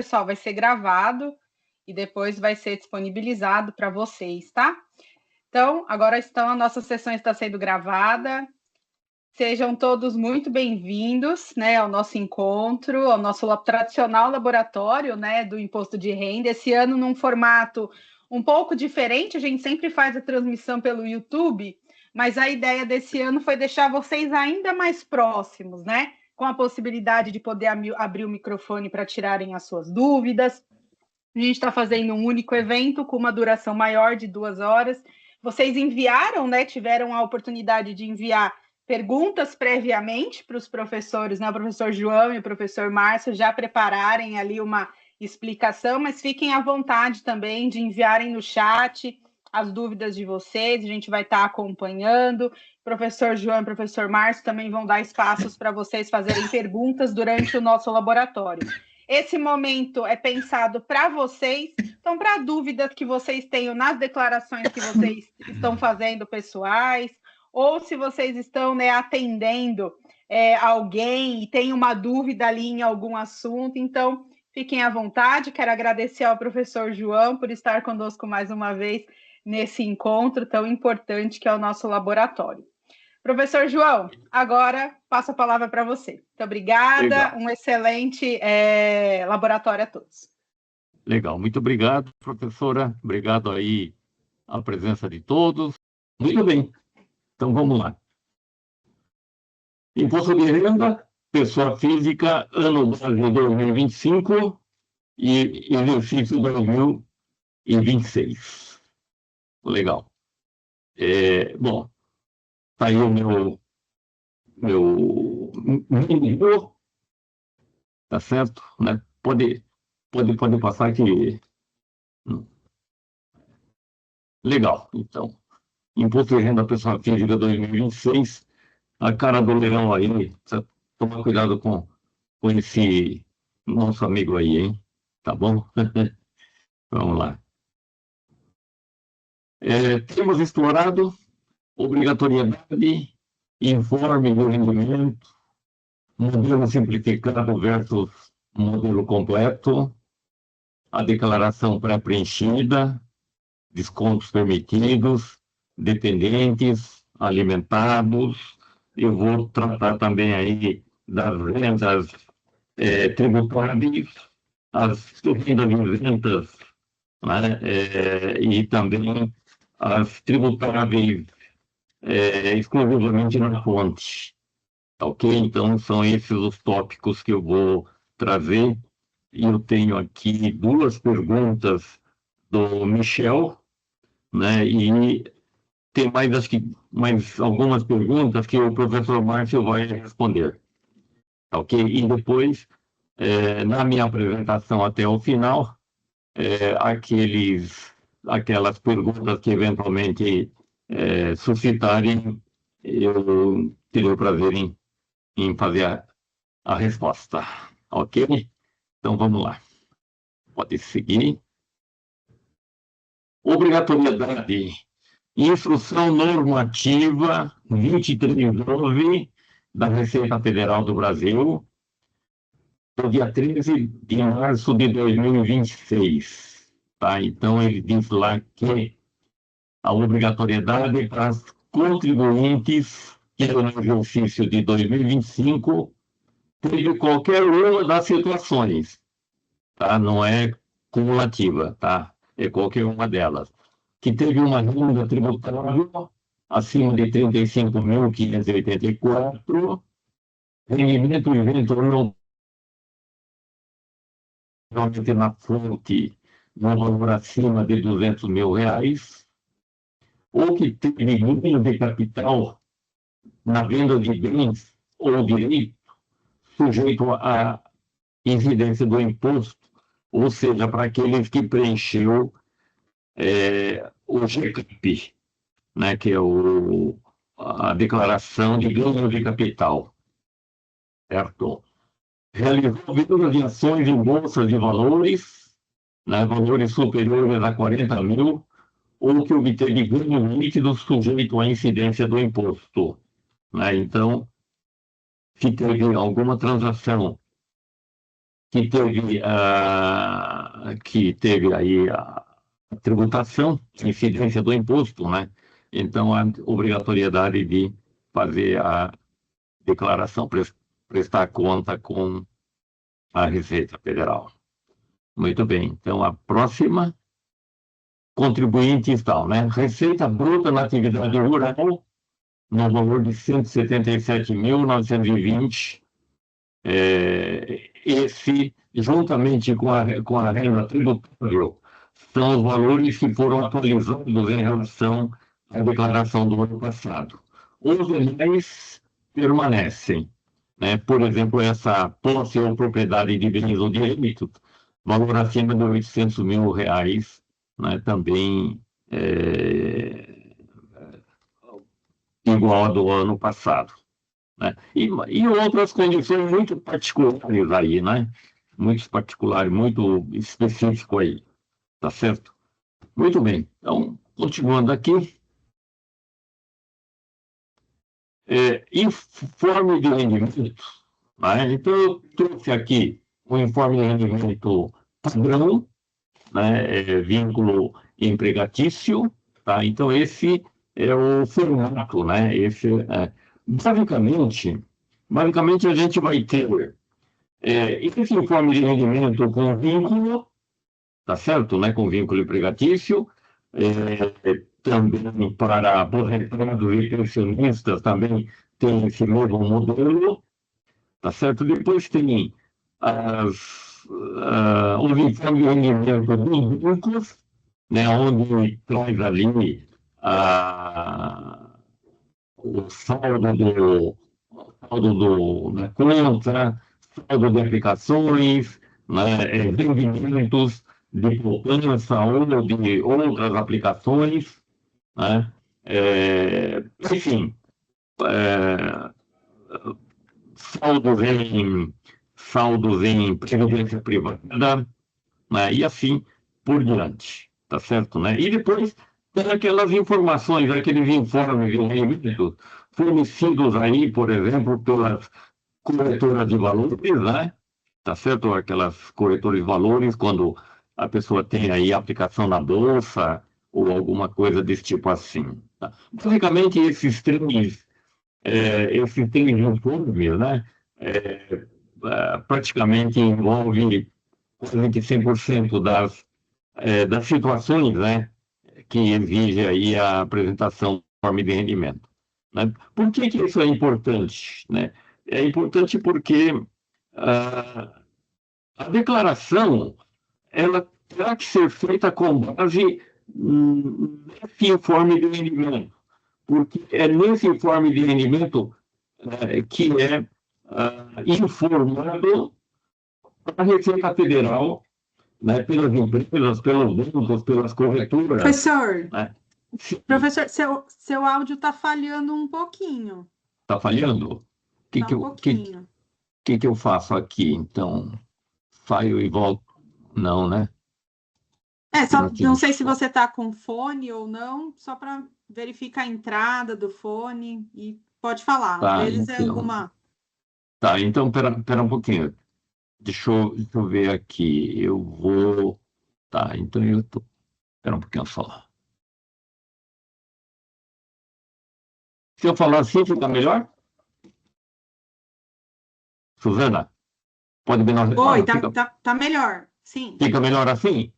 pessoal, vai ser gravado e depois vai ser disponibilizado para vocês, tá? Então, agora a nossa sessão está sendo gravada. Sejam todos muito bem-vindos, né, ao nosso encontro, ao nosso tradicional laboratório, né, do Imposto de Renda. Esse ano num formato um pouco diferente, a gente sempre faz a transmissão pelo YouTube, mas a ideia desse ano foi deixar vocês ainda mais próximos, né, com a possibilidade de poder abrir o microfone para tirarem as suas dúvidas. A gente está fazendo um único evento com uma duração maior de 2 horas. Vocês enviaram, né, tiveram a oportunidade de enviar perguntas previamente para os professores, né, o professor João e o professor Márcio já prepararem ali uma explicação, mas fiquem à vontade também de enviarem no chat as dúvidas de vocês, a gente vai estar acompanhando. O professor João e o professor Márcio também vão dar espaços para vocês fazerem perguntas durante o nosso laboratório. Esse momento é pensado para vocês, então, para dúvidas que vocês tenham nas declarações que vocês estão fazendo pessoais, ou se vocês estão, né, atendendo alguém e tem uma dúvida ali em algum assunto, então fiquem à vontade. Quero agradecer ao professor João por estar conosco mais uma vez nesse encontro tão importante que é o nosso laboratório. Professor João, agora passo a palavra para você. Muito obrigada, Legal. Um excelente laboratório a todos. Legal, muito obrigado, professora. Obrigado aí a presença de todos. Muito bem, então vamos lá. Imposto de renda, pessoa física, ano base 2025 e exercício 2026. Legal. Bom, tá aí o meu medidor, tá certo? Né? Pode passar aqui. Legal, então. Imposto de renda pessoa física 2026. A cara do leão aí, precisa tomar cuidado com esse nosso amigo aí, hein? Tá bom? Vamos lá. Temos explorado obrigatoriedade, informe do rendimento, modelo simplificado versus modelo completo, a declaração pré-preenchida, descontos permitidos, dependentes, alimentados. Eu vou tratar também aí das rendas tributáveis, as rendas isentas, né? E também as tributáveis exclusivamente na fonte. Ok? Então, são esses os tópicos que eu vou trazer. E eu tenho aqui 2 perguntas do Michel, né? E tem acho que mais algumas perguntas que o professor Márcio vai responder. Ok? E depois, na minha apresentação até o final, aquelas perguntas que eventualmente suscitarem, eu terei o prazer em fazer a resposta. Ok? Então vamos lá. Pode seguir. Obrigatoriedade. Instrução normativa 23.9 da Receita Federal do Brasil, do dia 13 de março de 2026. Tá? Então, ele diz lá que a obrigatoriedade é para os contribuintes que no exercício de 2025 teve qualquer uma das situações, tá? Não é cumulativa, tá? É qualquer uma delas. Que teve uma renda tributável acima de 35.584, rendimento eventualmente na fonte no valor acima de R$200 mil, ou que teve ganho de capital na venda de bens ou direito sujeito à incidência do imposto, ou seja, para aqueles que preencheu o GCAP, né, que é a declaração de ganho de capital, certo? Realizou venda de ações em bolsas de valores, né, valores superiores a 40 mil, ou que obteve ganho líquido sujeito à incidência do imposto. Né? Então, se teve alguma transação que teve aí a tributação, a incidência do imposto, né? Então, a obrigatoriedade de fazer a declaração, prestar conta com a Receita Federal. Muito bem. Então, a próxima, contribuinte tal, né? Receita bruta na atividade rural, no valor de 177.920. Esse, juntamente com a renda tributável, são os valores que foram atualizados em relação à declaração do ano passado. Os demais permanecem, né? Por exemplo, essa posse ou propriedade de bens ou direitos, valor acima de R$ 800.000, né? Também igual ao do ano passado, né? E outras condições muito particulares aí, né? Muito particulares, muito específico aí, tá certo? Muito bem. Então, continuando aqui, informe de rendimento, né? Então, eu trouxe aqui o informe de rendimento padrão, né? Vínculo empregatício, tá? Então, esse é o formato, né? Basicamente, a gente vai ter esse informe de rendimento com vínculo, tá certo, né? Com vínculo empregatício, também para aposentados e pensionistas também tem esse mesmo modelo, tá certo? Depois tem os informes de rendimento dos bancos, né? Onde traz ali o saldo da conta, saldo de aplicações, né? Rendimentos de poupança ou de outras aplicações, né? Enfim, saldos em previdência privada, né? E assim por diante, tá certo, né? E depois tem aquelas informações, aqueles informes de rendimento fornecidos aí, por exemplo, pelas corretoras de valores, né? Tá certo? Aquelas corretoras de valores, quando a pessoa tem aí aplicação na bolsa ou alguma coisa desse tipo assim. Tá? Basicamente, esses três informes, né? Praticamente envolve quase 100% das situações, né? Que exige aí a apresentação do informe de rendimento, né? Por que isso é importante, né? É importante porque a declaração ela terá que ser feita com base nesse informe de rendimento, porque é nesse informe de rendimento que é informado a Receita Federal, né, pelas empresas, pelos bancos, pelas corretoras. Professor, Né? professor, seu áudio está falhando um pouquinho. Está falhando? Tá um pouquinho. Que eu faço aqui, então? Saio e volto? Não, né? Não sei se você está com fone ou não, só para verificar a entrada do fone e pode falar. Tá, Às vezes então, alguma. Tá, então, pera um pouquinho. Deixa eu ver aqui. Eu vou. Tá, então eu tô. Pera um pouquinho só. Se eu falar assim, fica melhor? Suzana? Pode me dar. Oi, tá melhor. Sim. Fica melhor assim?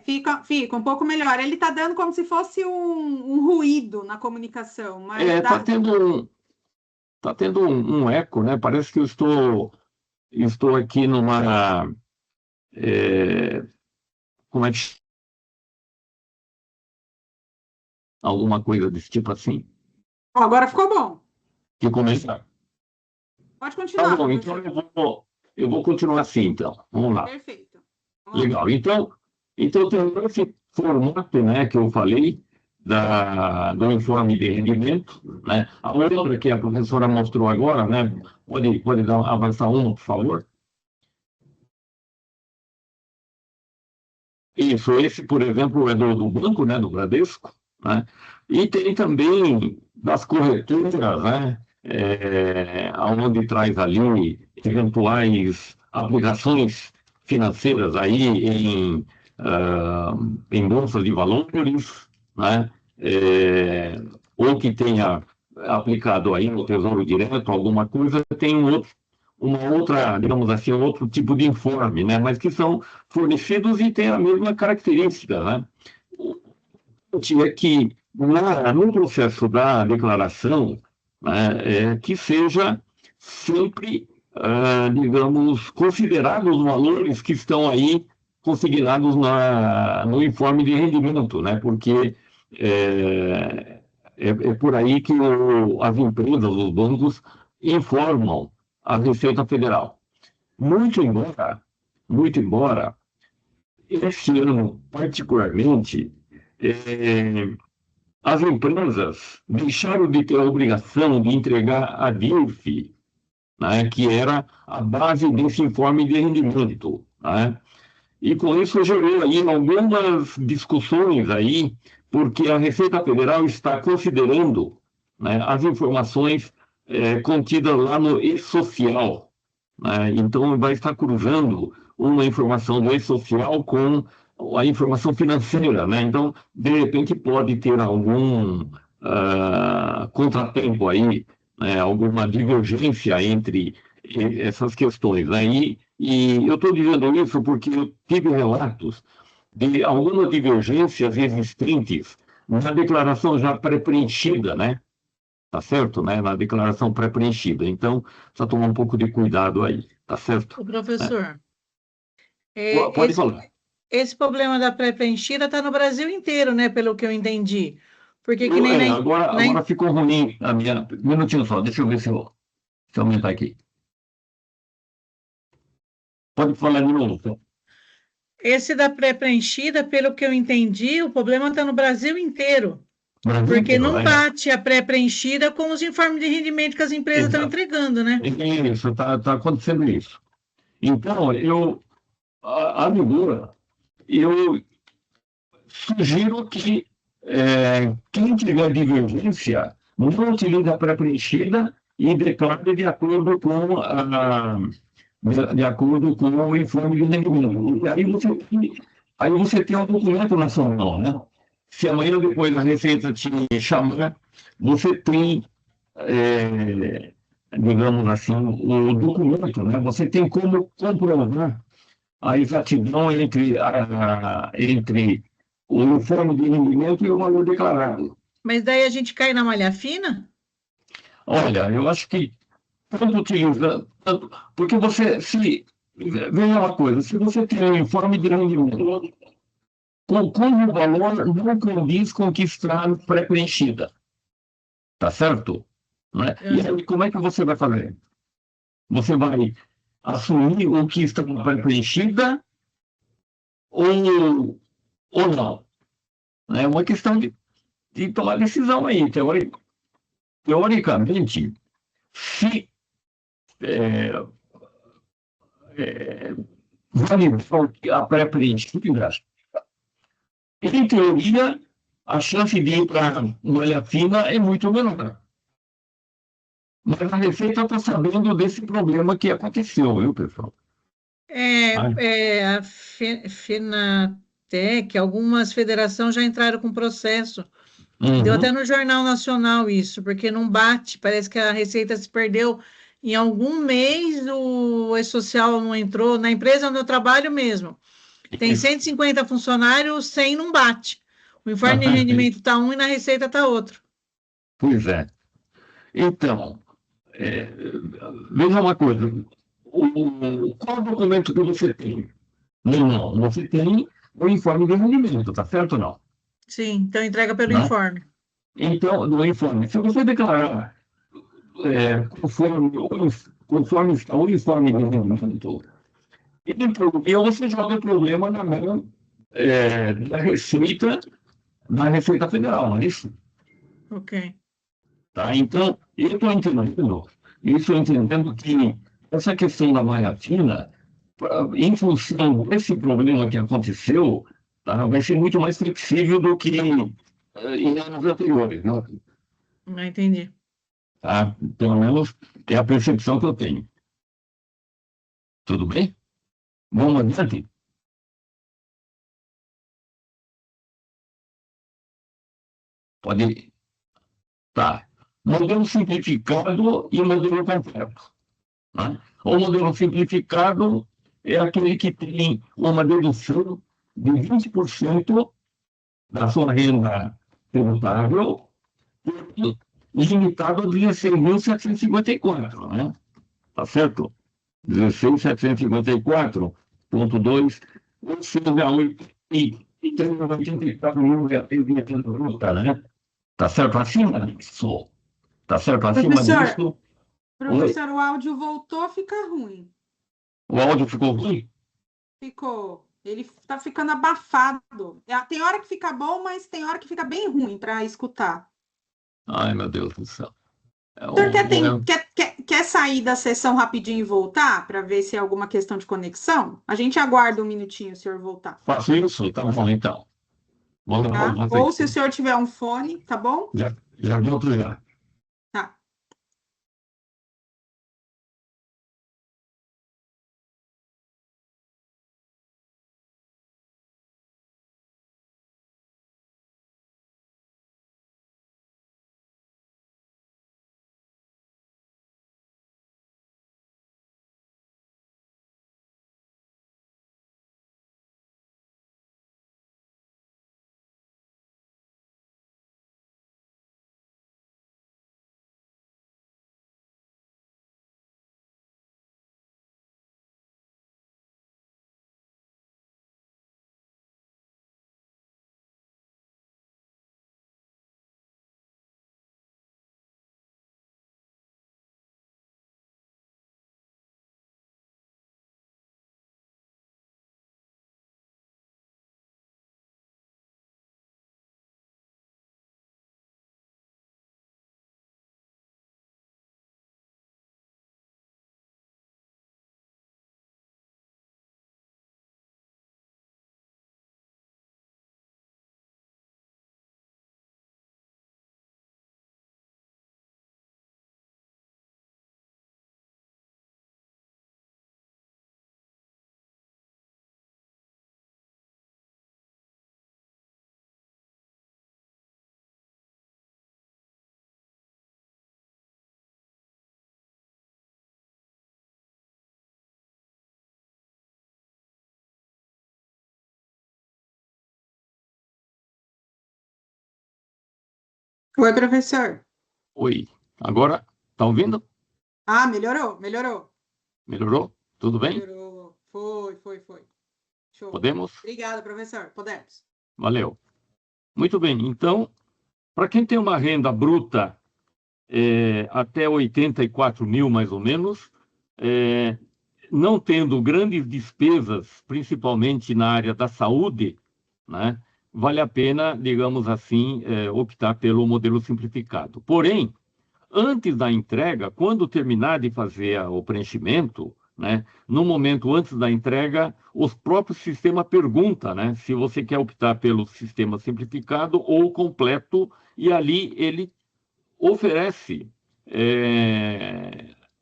Fica um pouco melhor. Ele está dando como se fosse um ruído na comunicação, mas Tá tendo um eco, né? Parece que eu estou aqui numa. Como é que. Alguma coisa desse tipo assim? Agora ficou bom. Que começar. Pode continuar. Tá bom, então eu vou continuar assim, então. Vamos lá. Perfeito. Legal. Então tem esse formato, né, que eu falei, do informe de rendimento, né? A outra que a professora mostrou agora, né? Pode avançar uma, por favor? Isso, esse, por exemplo, é do banco, né, do Bradesco, né? E tem também das corretoras, né? Onde traz ali eventuais aplicações financeiras aí em bolsas de valores, né? Ou que tenha aplicado aí no Tesouro Direto alguma coisa, tem uma outra, digamos assim, outro tipo de informe, né? Mas que são fornecidos e têm a mesma característica, né? É que no processo da declaração, né, que seja sempre, digamos, considerados os valores que estão aí consignados no informe de rendimento, né? Porque é por aí que as empresas, os bancos, informam a Receita Federal. Muito embora, muito embora, esse ano, particularmente, eh, as empresas deixaram de ter a obrigação de entregar a DIRF, né, que era a base desse informe de rendimento, né? E com isso gerou aí algumas discussões aí, porque a Receita Federal está considerando, né, as informações contidas lá no e-social, né? Então vai estar cruzando uma informação do e-social com a informação financeira, né? Então, de repente, pode ter algum contratempo aí, né? Alguma divergência entre essas questões, né? E eu estou dizendo isso porque eu tive relatos de algumas divergências existentes na declaração já pré-preenchida, né? Tá certo, né? Na declaração pré-preenchida. Então, precisa tomar um pouco de cuidado aí, tá certo? O professor, Pode esse, falar. esse problema da pré-preenchida está no Brasil inteiro, né? Pelo que eu entendi. Porque que nem Agora ficou ruim a minha. Um minutinho só, deixa eu ver se eu aumentar aqui. Pode falar de novo. esse da pré-preenchida, pelo que eu entendi, o problema está no Brasil inteiro. Brasil Porque inteiro, não né? bate a pré-preenchida com os informes de rendimento que as empresas estão Exato. entregando, né? É isso, tá acontecendo isso. Então, a rigor, eu sugiro que quem tiver divergência não utilize a pré-preenchida e declare de acordo com o informe de rendimento. E aí você tem um documento nacional, né? Se amanhã depois a Receita te chamar, você tem, digamos assim, o documento, né? Você tem como comprovar a exatidão entre o informe de rendimento e o valor declarado. Mas daí a gente cai na malha fina? Olha, eu acho que tanto utiliza, porque veja uma coisa, se você tem um informe de rendimento como o valor não condiz com o que está pré-preenchida, tá certo? Né? E aí, como é que você vai fazer? Você vai assumir o que está pré-preenchida ou não? É uma questão de tomar decisão aí. Teoricamente, se validar a pré-preenchida, em teoria, a chance de ir para malha fina é muito menor. Mas a Receita está sabendo desse problema que aconteceu, viu, pessoal? A Fenatec, algumas federações já entraram com processo. Deu até no Jornal Nacional isso, porque não bate, parece que a Receita se perdeu. Em algum mês o E-Social não entrou, na empresa onde eu trabalho mesmo. Tem 150 funcionários, 100 não bate. O informe de rendimento está um e na Receita está outro. Pois é. Então, veja uma coisa. Qual documento que você tem? Não, você tem o informe de rendimento, tá certo ou não? Sim, então entrega pelo Né? informe. Então, no informe, se você declarar conforme está o informe de rendimento, e você joga o problema na mão da Receita Federal, não é isso? Ok. Tá? Então, eu estou entendendo que essa questão da malha fina, em função desse problema que aconteceu, tá, vai ser muito mais flexível do que em anos anteriores. Né? Não entendi. Tá? Pelo menos é a percepção que eu tenho. Tudo bem? Vamos adiante? Pode ir. Tá. Modelo simplificado e modelo completo, né? O modelo simplificado é aquele que tem uma dedução de 20% da sua renda tributável, limitado a 16.754, né? Tá certo? 16.754,2, ou seja, 84 mil reais de renda bruta, né? Tá certo? Acima disso. Tá certo? Acima Professor, disso. professor, o áudio voltou a ficar ruim. O áudio ficou ruim? Ficou. Ele está ficando abafado. Tem hora que fica bom, mas tem hora que fica bem ruim para escutar. Ai, meu Deus do céu. O senhor quer sair da sessão rapidinho e voltar para ver se é alguma questão de conexão? A gente aguarda um minutinho o senhor voltar. Faço isso? Tá bom, então. Vamos Tá? lá. Ou se o senhor tiver um fone, tá bom? Já volto já. Tá. Oi, professor. Oi. Agora, tá ouvindo? Ah, melhorou, melhorou. Melhorou? Tudo bem? Melhorou. Foi. Show. Podemos? Obrigada, professor. Podemos. Valeu. Muito bem. Então, para quem tem uma renda bruta até 84 mil, mais ou menos, não tendo grandes despesas, principalmente na área da saúde, né, vale a pena, digamos assim, optar pelo modelo simplificado. Porém, antes da entrega, quando terminar de fazer o preenchimento, né, no momento antes da entrega, o próprio sistema pergunta, né, se você quer optar pelo sistema simplificado ou completo, e ali ele oferece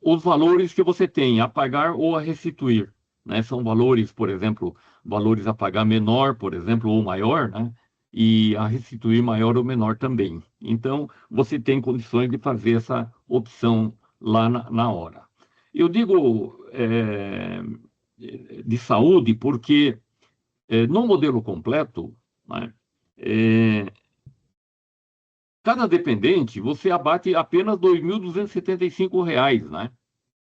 os valores que você tem a pagar ou a restituir, né? São valores, por exemplo, valores a pagar menor, por exemplo, ou maior, né? E a restituir maior ou menor também. Então, você tem condições de fazer essa opção lá na hora. Eu digo de saúde porque no modelo completo, né, cada dependente, você abate apenas R$ 2.275, né?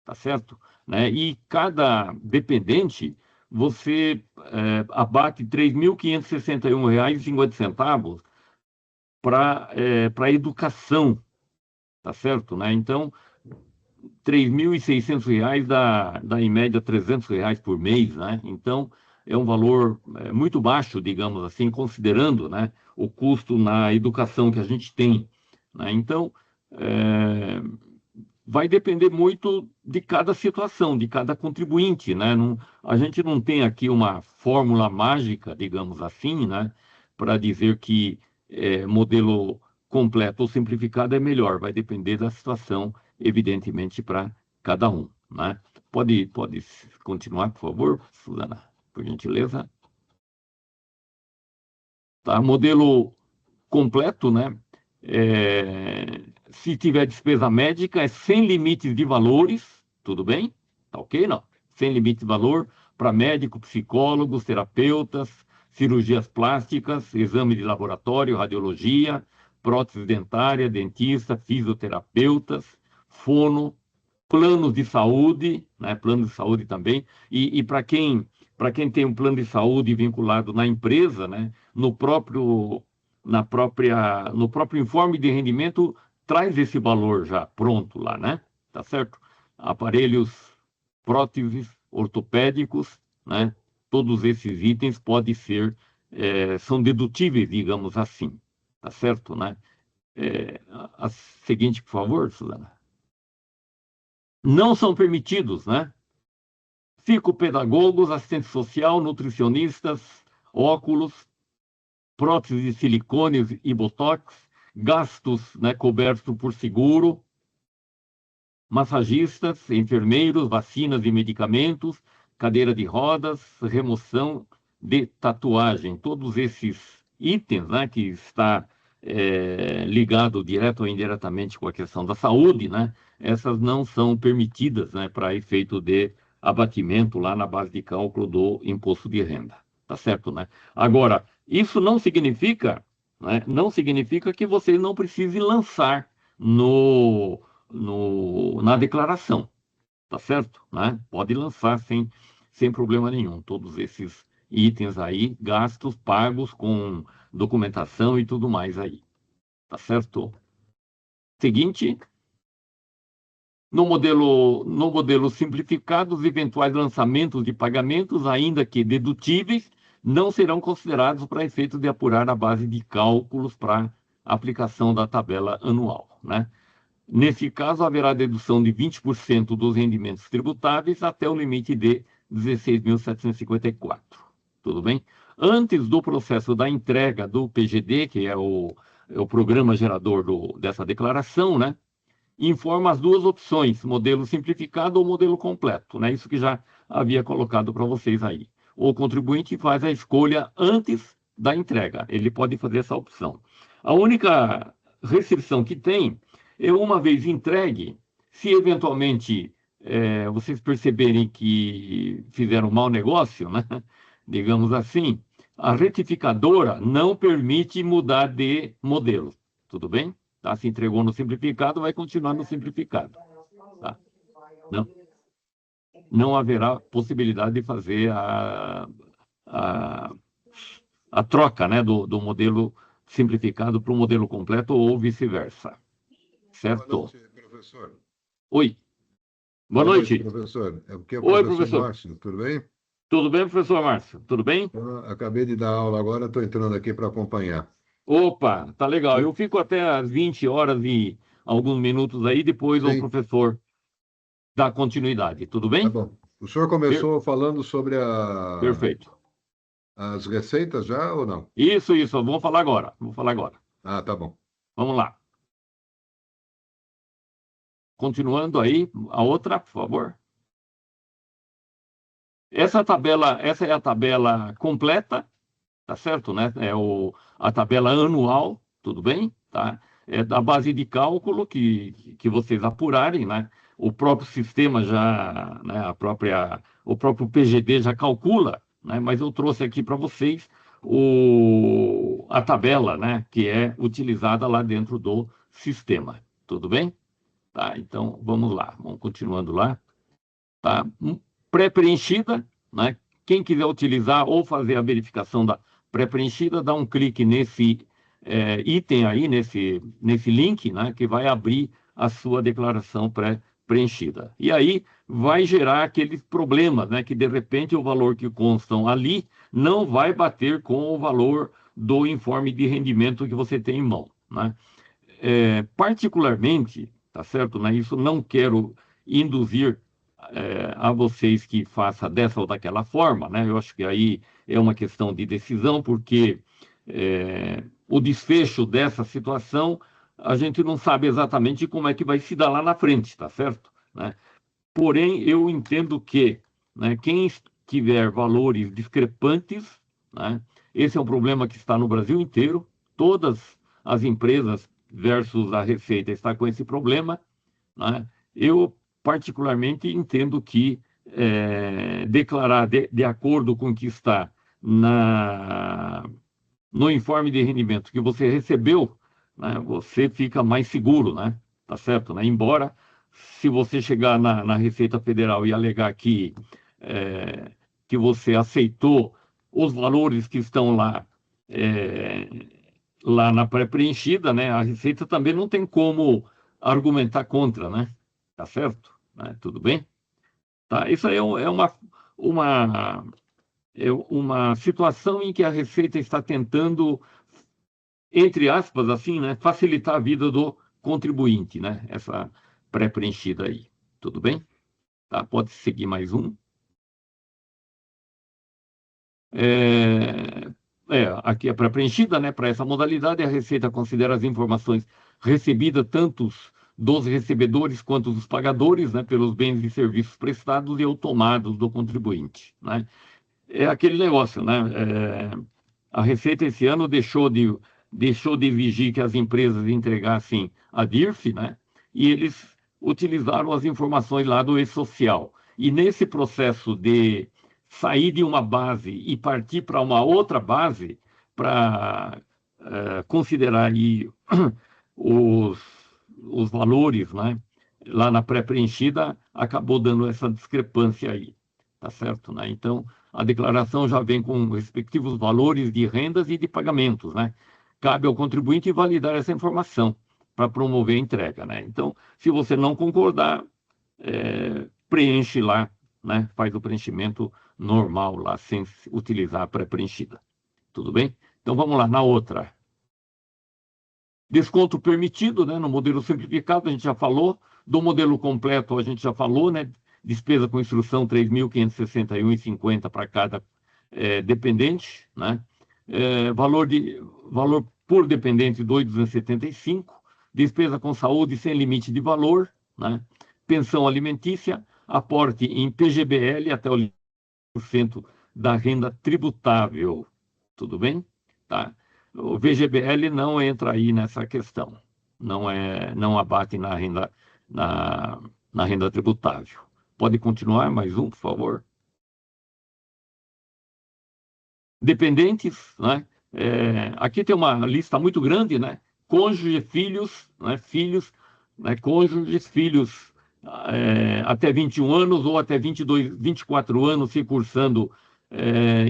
Tá certo? Né? E cada dependente, você abate R$ 3.561,50 para educação, tá certo? Né? Então, R$ 3.600 dá em média R$ 300 por mês, né? Então, é um valor muito baixo, digamos assim, considerando, né, o custo na educação que a gente tem, né? Então, vai depender muito de cada situação, de cada contribuinte, né? A gente não tem aqui uma fórmula mágica, digamos assim, né, para dizer que modelo completo ou simplificado é melhor. Vai depender da situação, evidentemente, para cada um. né? Pode continuar, por favor, Suzana, por gentileza. Tá, modelo completo, né? Se tiver despesa médica, é sem limites de valores, tudo bem? Tá ok? Não. Sem limite de valor para médicos, psicólogos, terapeutas, cirurgias plásticas, exame de laboratório, radiologia, prótese dentária, dentista, fisioterapeutas, fono, planos de saúde, né? Plano de saúde também. E para quem tem um plano de saúde vinculado na empresa, né? No próprio informe de rendimento, traz esse valor já pronto lá, né? Tá certo? Aparelhos, próteses, ortopédicos, né? Todos esses itens podem ser, são dedutíveis, digamos assim. Tá certo, né? A seguinte, por favor, Suzana. Não são permitidos, né? Psicopedagogos, assistente social, nutricionistas, óculos, próteses de silicone e botox, gastos, né, cobertos por seguro, massagistas, enfermeiros, vacinas e medicamentos, cadeira de rodas, remoção de tatuagem. Todos esses itens, né, que está ligado direto ou indiretamente com a questão da saúde, né, essas não são permitidas, né, para efeito de abatimento lá na base de cálculo do imposto de renda. Tá certo, né? Agora, isso não significa, né, que você não precise lançar na declaração, tá certo? Né? Pode lançar sem problema nenhum. Todos esses itens aí, gastos pagos com documentação e tudo mais aí. Tá certo? Seguinte. No modelo simplificado, os eventuais lançamentos de pagamentos, ainda que dedutíveis, não serão considerados para efeito de apurar a base de cálculos para aplicação da tabela anual, né? Nesse caso, haverá dedução de 20% dos rendimentos tributáveis até o limite de 16.754. Tudo bem? Antes do processo da entrega do PGD, que é o programa gerador dessa declaração, né? Informa as duas opções, modelo simplificado ou modelo completo, né? Isso que já havia colocado para vocês aí. O contribuinte faz a escolha antes da entrega, ele pode fazer essa opção. A única restrição que tem é, uma vez entregue, se eventualmente vocês perceberem que fizeram um mau negócio, né? Digamos assim, a retificadora não permite mudar de modelo, tudo bem? Tá? Se entregou no simplificado, vai continuar no simplificado. Tá? Não haverá possibilidade de fazer a troca, né, do modelo simplificado para o modelo completo ou vice-versa. Certo? Boa noite, professor. Oi. Boa noite. Professor. Aqui é o Oi, professor Márcio, tudo bem? Tudo bem, professor Márcio? Tudo bem? Eu acabei de dar aula agora, estou entrando aqui para acompanhar. Opa, tá legal. Eu fico até às 20 horas e alguns minutos aí, depois Sim. o professor dá continuidade. Tudo bem? Tá bom. O senhor começou falando sobre Perfeito. as receitas já ou não? Isso. Vamos falar agora. Ah, tá bom. Vamos lá. Continuando aí, a outra, por favor. Essa é a tabela completa, tá certo, né? A tabela anual, tudo bem? Tá? É da base de cálculo que vocês apurarem, né? O próprio sistema já, né? O próprio PGD já calcula, né? Mas eu trouxe aqui para vocês a tabela, né? Que é utilizada lá dentro do sistema, tudo bem? Tá, então, vamos lá, vamos continuando lá. Tá? Pré-preenchida, né? Quem quiser utilizar ou fazer a verificação da pré-preenchida, dá um clique nesse item aí, nesse link, né? Que vai abrir a sua declaração pré-preenchida. E aí vai gerar aqueles problemas, né? Que de repente o valor que constam ali não vai bater com o valor do informe de rendimento que você tem em mão, né? Particularmente, tá certo? Né? Isso não quero induzir a vocês que faça dessa ou daquela forma, né? Eu acho que aí é uma questão de decisão, porque o desfecho dessa situação a gente não sabe exatamente como é que vai se dar lá na frente, tá certo? Né? Porém, eu entendo que, né, quem tiver valores discrepantes, né, esse é um problema que está no Brasil inteiro, todas as empresas versus a Receita está com esse problema, né? Eu, particularmente, entendo que declarar de acordo com o que está no informe de rendimento que você recebeu, né, você fica mais seguro, né? Tá certo, né? Embora, se você chegar na Receita Federal e alegar que você aceitou os valores que estão lá na pré-preenchida, né? A Receita também não tem como argumentar contra, né? Tá certo? Né? Tudo bem? Tá? Isso aí uma, uma situação em que a Receita está tentando, entre aspas, assim, né, facilitar a vida do contribuinte, né? Essa pré-preenchida aí. Tudo bem? Tá? Pode seguir mais um. Aqui é pré-preenchida, né? Para essa modalidade, a Receita considera as informações recebidas tanto dos recebedores quanto dos pagadores, né, pelos bens e serviços prestados e ou tomados do contribuinte, né? É aquele negócio, né? A Receita esse ano deixou de exigir que as empresas entregassem a DIRF, né? E eles utilizaram as informações lá do E-Social. E nesse processo de sair de uma base e partir para uma outra base para considerar aí os valores, né, lá na pré-preenchida, acabou dando essa discrepância aí, tá certo, né? Então, a declaração já vem com respectivos valores de rendas e de pagamentos, né? Cabe ao contribuinte validar essa informação para promover a entrega, né? Então, se você não concordar, preenche lá, né? Faz o preenchimento normal lá, sem utilizar a pré-preenchida. Tudo bem? Então, vamos lá, na outra. Desconto permitido, né? No modelo simplificado, a gente já falou. Do modelo completo, a gente já falou, né? Despesa com instrução, R$ 3.561,50 para cada dependente, né? Valor por dependente, R$ 2.275. Despesa com saúde, sem limite de valor, né? Pensão alimentícia, aporte em PGBL até o 1% da renda tributável. Tudo bem? Tá? O VGBL não entra aí nessa questão. Não abate na renda tributável. Pode continuar, mais um, por favor. Dependentes, né? Aqui tem uma lista muito grande, né? Cônjuge, filhos, né? Filhos, né? Cônjuges, filhos até 21 anos ou até 22, 24 anos, se cursando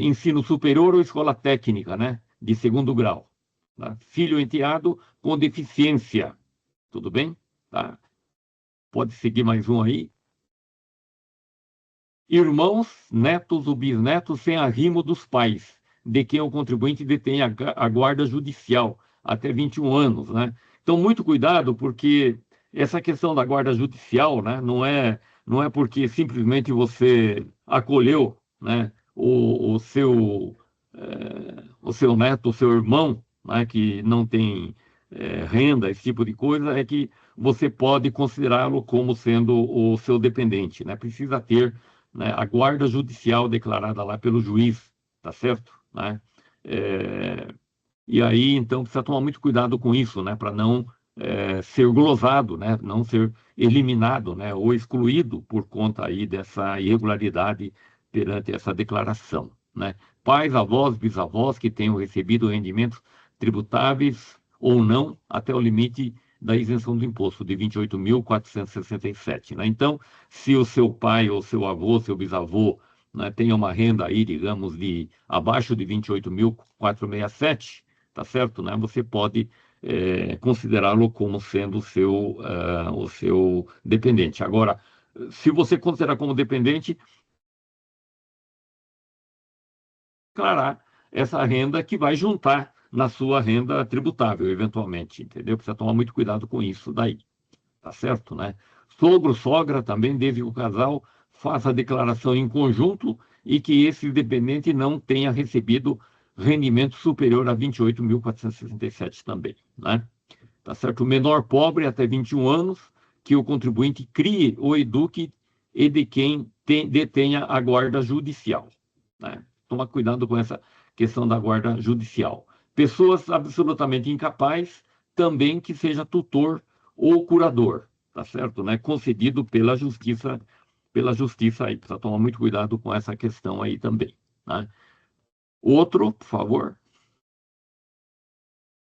ensino superior ou escola técnica, né? De segundo grau. Tá? Filho enteado com deficiência. Tudo bem? Tá? Pode seguir mais um aí. Irmãos, netos ou bisnetos sem arrimo dos pais, de quem o contribuinte detém a guarda judicial, até 21 anos, né? Então, muito cuidado, porque essa questão da guarda judicial, né, não é porque simplesmente você acolheu, né, o seu neto, o seu irmão, né, que não tem renda, esse tipo de coisa, é que você pode considerá-lo como sendo o seu dependente, né? Precisa ter, né, a guarda judicial declarada lá pelo juiz, tá certo? Né? E aí, então, precisa tomar muito cuidado com isso, né, para não ser glosado, né, não ser eliminado, né, ou excluído por conta aí dessa irregularidade perante essa declaração, né? Pais, avós, bisavós que tenham recebido rendimentos tributáveis ou não até o limite da isenção do imposto de 28.467, né? Então, se o seu pai ou seu avô, seu bisavô, né, tenha uma renda aí, digamos, de abaixo de 28.467, tá certo, né? Você pode considerá-lo como sendo o seu dependente. Agora, se você considerar como dependente, declarar essa renda que vai juntar na sua renda tributável, eventualmente, entendeu? Precisa tomar muito cuidado com isso daí, tá certo, né? Sogro, sogra também, desde que o casal faça a declaração em conjunto e que esse dependente não tenha recebido rendimento superior a 28.467 também, né? Tá certo? O menor pobre até 21 anos, que o contribuinte crie ou eduque e de quem detenha a guarda judicial, né? Toma cuidado com essa questão da guarda judicial. Pessoas absolutamente incapazes, também que seja tutor ou curador, tá certo, né? Concedido pela justiça aí. Precisa tomar muito cuidado com essa questão aí também, né? Outro, por favor.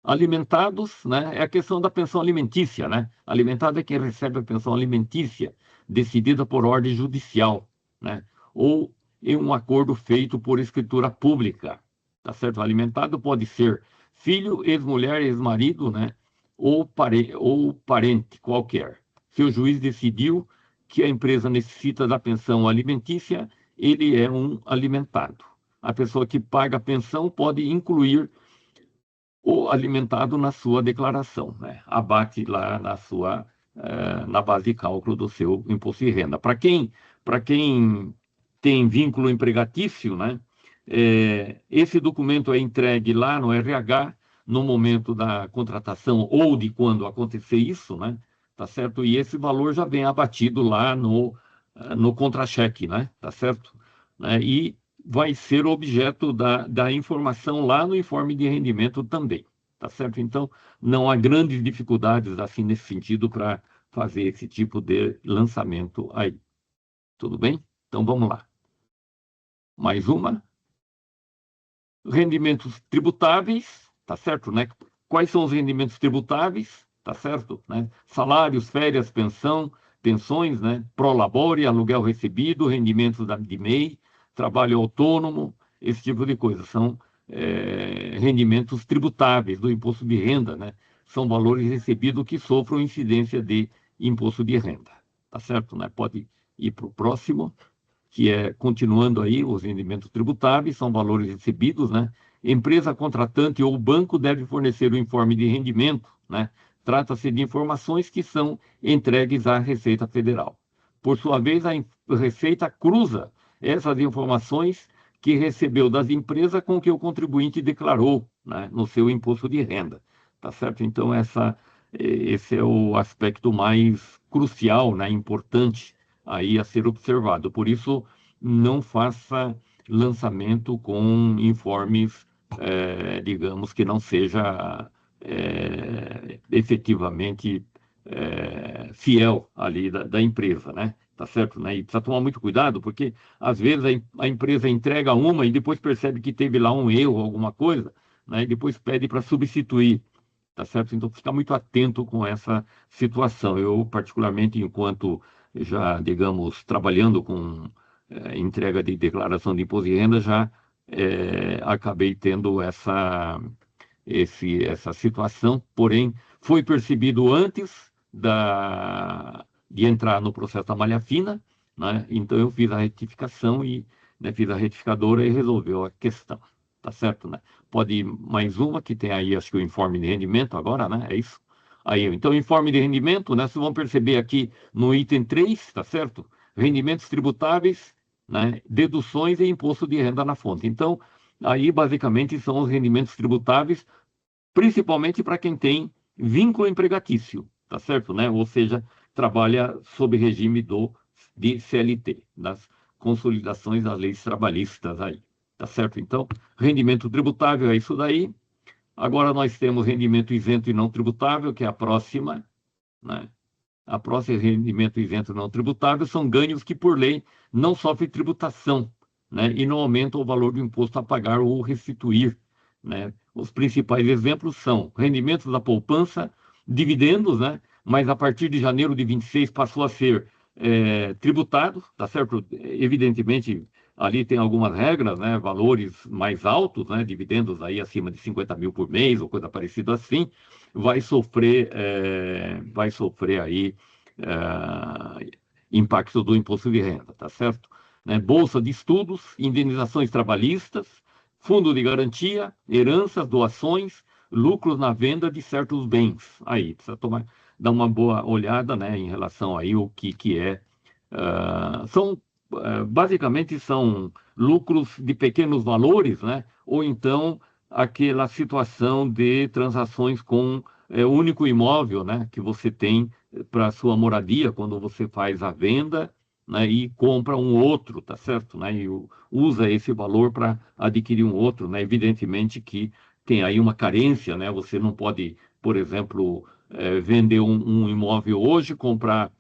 Alimentados, né? É a questão da pensão alimentícia, né? Alimentado é quem recebe a pensão alimentícia, decidida por ordem judicial, né? Ou em um acordo feito por escritura pública, tá certo? Alimentado pode ser filho, ex-mulher, ex-marido, né? Ou parente qualquer. Se o juiz decidiu que a empresa necessita da pensão alimentícia, ele é um alimentado. A pessoa que paga a pensão pode incluir o alimentado na sua declaração, né? Abate lá na base de cálculo do seu imposto de renda. Para quem tem vínculo empregatício, né? Esse documento é entregue lá no RH no momento da contratação ou de quando acontecer isso, né? Tá certo? E esse valor já vem abatido lá no contra-cheque, né? Tá certo? E vai ser objeto da informação lá no informe de rendimento também, tá certo? Então, não há grandes dificuldades assim nesse sentido para fazer esse tipo de lançamento aí. Tudo bem? Então, vamos lá. Mais uma. Rendimentos tributáveis, tá certo, né? Quais são os rendimentos tributáveis, tá certo, né? Salários, férias, pensões, né? Prolabore, aluguel recebido, rendimentos de MEI, trabalho autônomo, esse tipo de coisa. São rendimentos tributáveis do imposto de renda, né? São valores recebidos que sofram incidência de imposto de renda, tá certo, né? Pode ir para o próximo, que é, continuando aí, os rendimentos tributáveis, são valores recebidos, né? Empresa contratante ou banco deve fornecer o informe de rendimento, né? Trata-se de informações que são entregues à Receita Federal. Por sua vez, a Receita cruza essas informações que recebeu das empresas com o que o contribuinte declarou, né, no seu imposto de renda, tá certo? Então, esse é o aspecto mais crucial, né, importante aí a ser observado. Por isso, não faça lançamento com informes, digamos, que não seja efetivamente fiel ali da empresa, né? Tá certo, né? E precisa tomar muito cuidado, porque às vezes a empresa entrega uma e depois percebe que teve lá um erro, alguma coisa, né? E depois pede para substituir, tá certo? Então, ficar muito atento com essa situação. Eu, particularmente, enquanto já, digamos, trabalhando com entrega de declaração de imposto de renda, já acabei tendo essa situação, porém, foi percebido antes de entrar no processo da malha fina, né? Então, eu fiz a retificação e, né, fiz a retificadora e resolveu a questão, tá certo, né? Pode ir mais uma, que tem aí, acho que o informe de rendimento agora, né? É isso. Aí, então, informe de rendimento, né? Vocês vão perceber aqui no item 3, tá certo? Rendimentos tributáveis, né? Deduções e imposto de renda na fonte. Então, aí, basicamente, são os rendimentos tributáveis, principalmente para quem tem vínculo empregatício, tá certo, né? Ou seja, trabalha sob regime de CLT, das consolidações das leis trabalhistas aí, tá certo? Então, rendimento tributável é isso daí. Agora nós temos rendimento isento e não tributável, que é a próxima, né? A próxima rendimento isento e não tributável são ganhos que, por lei, não sofrem tributação, né? E não aumentam o valor do imposto a pagar ou restituir, né? Os principais exemplos são rendimentos da poupança, dividendos, né? Mas a partir de janeiro de 26 passou a ser tributado, tá certo? Evidentemente, ali tem algumas regras, né? Valores mais altos, né? Dividendos aí acima de 50 mil por mês ou coisa parecida assim, vai sofrer aí impacto do imposto de renda, tá certo? Né? Bolsa de estudos, indenizações trabalhistas, fundo de garantia, heranças, doações, lucros na venda de certos bens. Aí, precisa dar uma boa olhada, né, em relação aí o que é. Basicamente são lucros de pequenos valores, né, ou então aquela situação de transações com único imóvel, né, que você tem para sua moradia quando você faz a venda né, e compra um outro, tá certo? Né, e usa esse valor para adquirir um outro, né? Evidentemente que tem aí uma carência, né? Você não pode, por exemplo, vender um imóvel hoje, comprar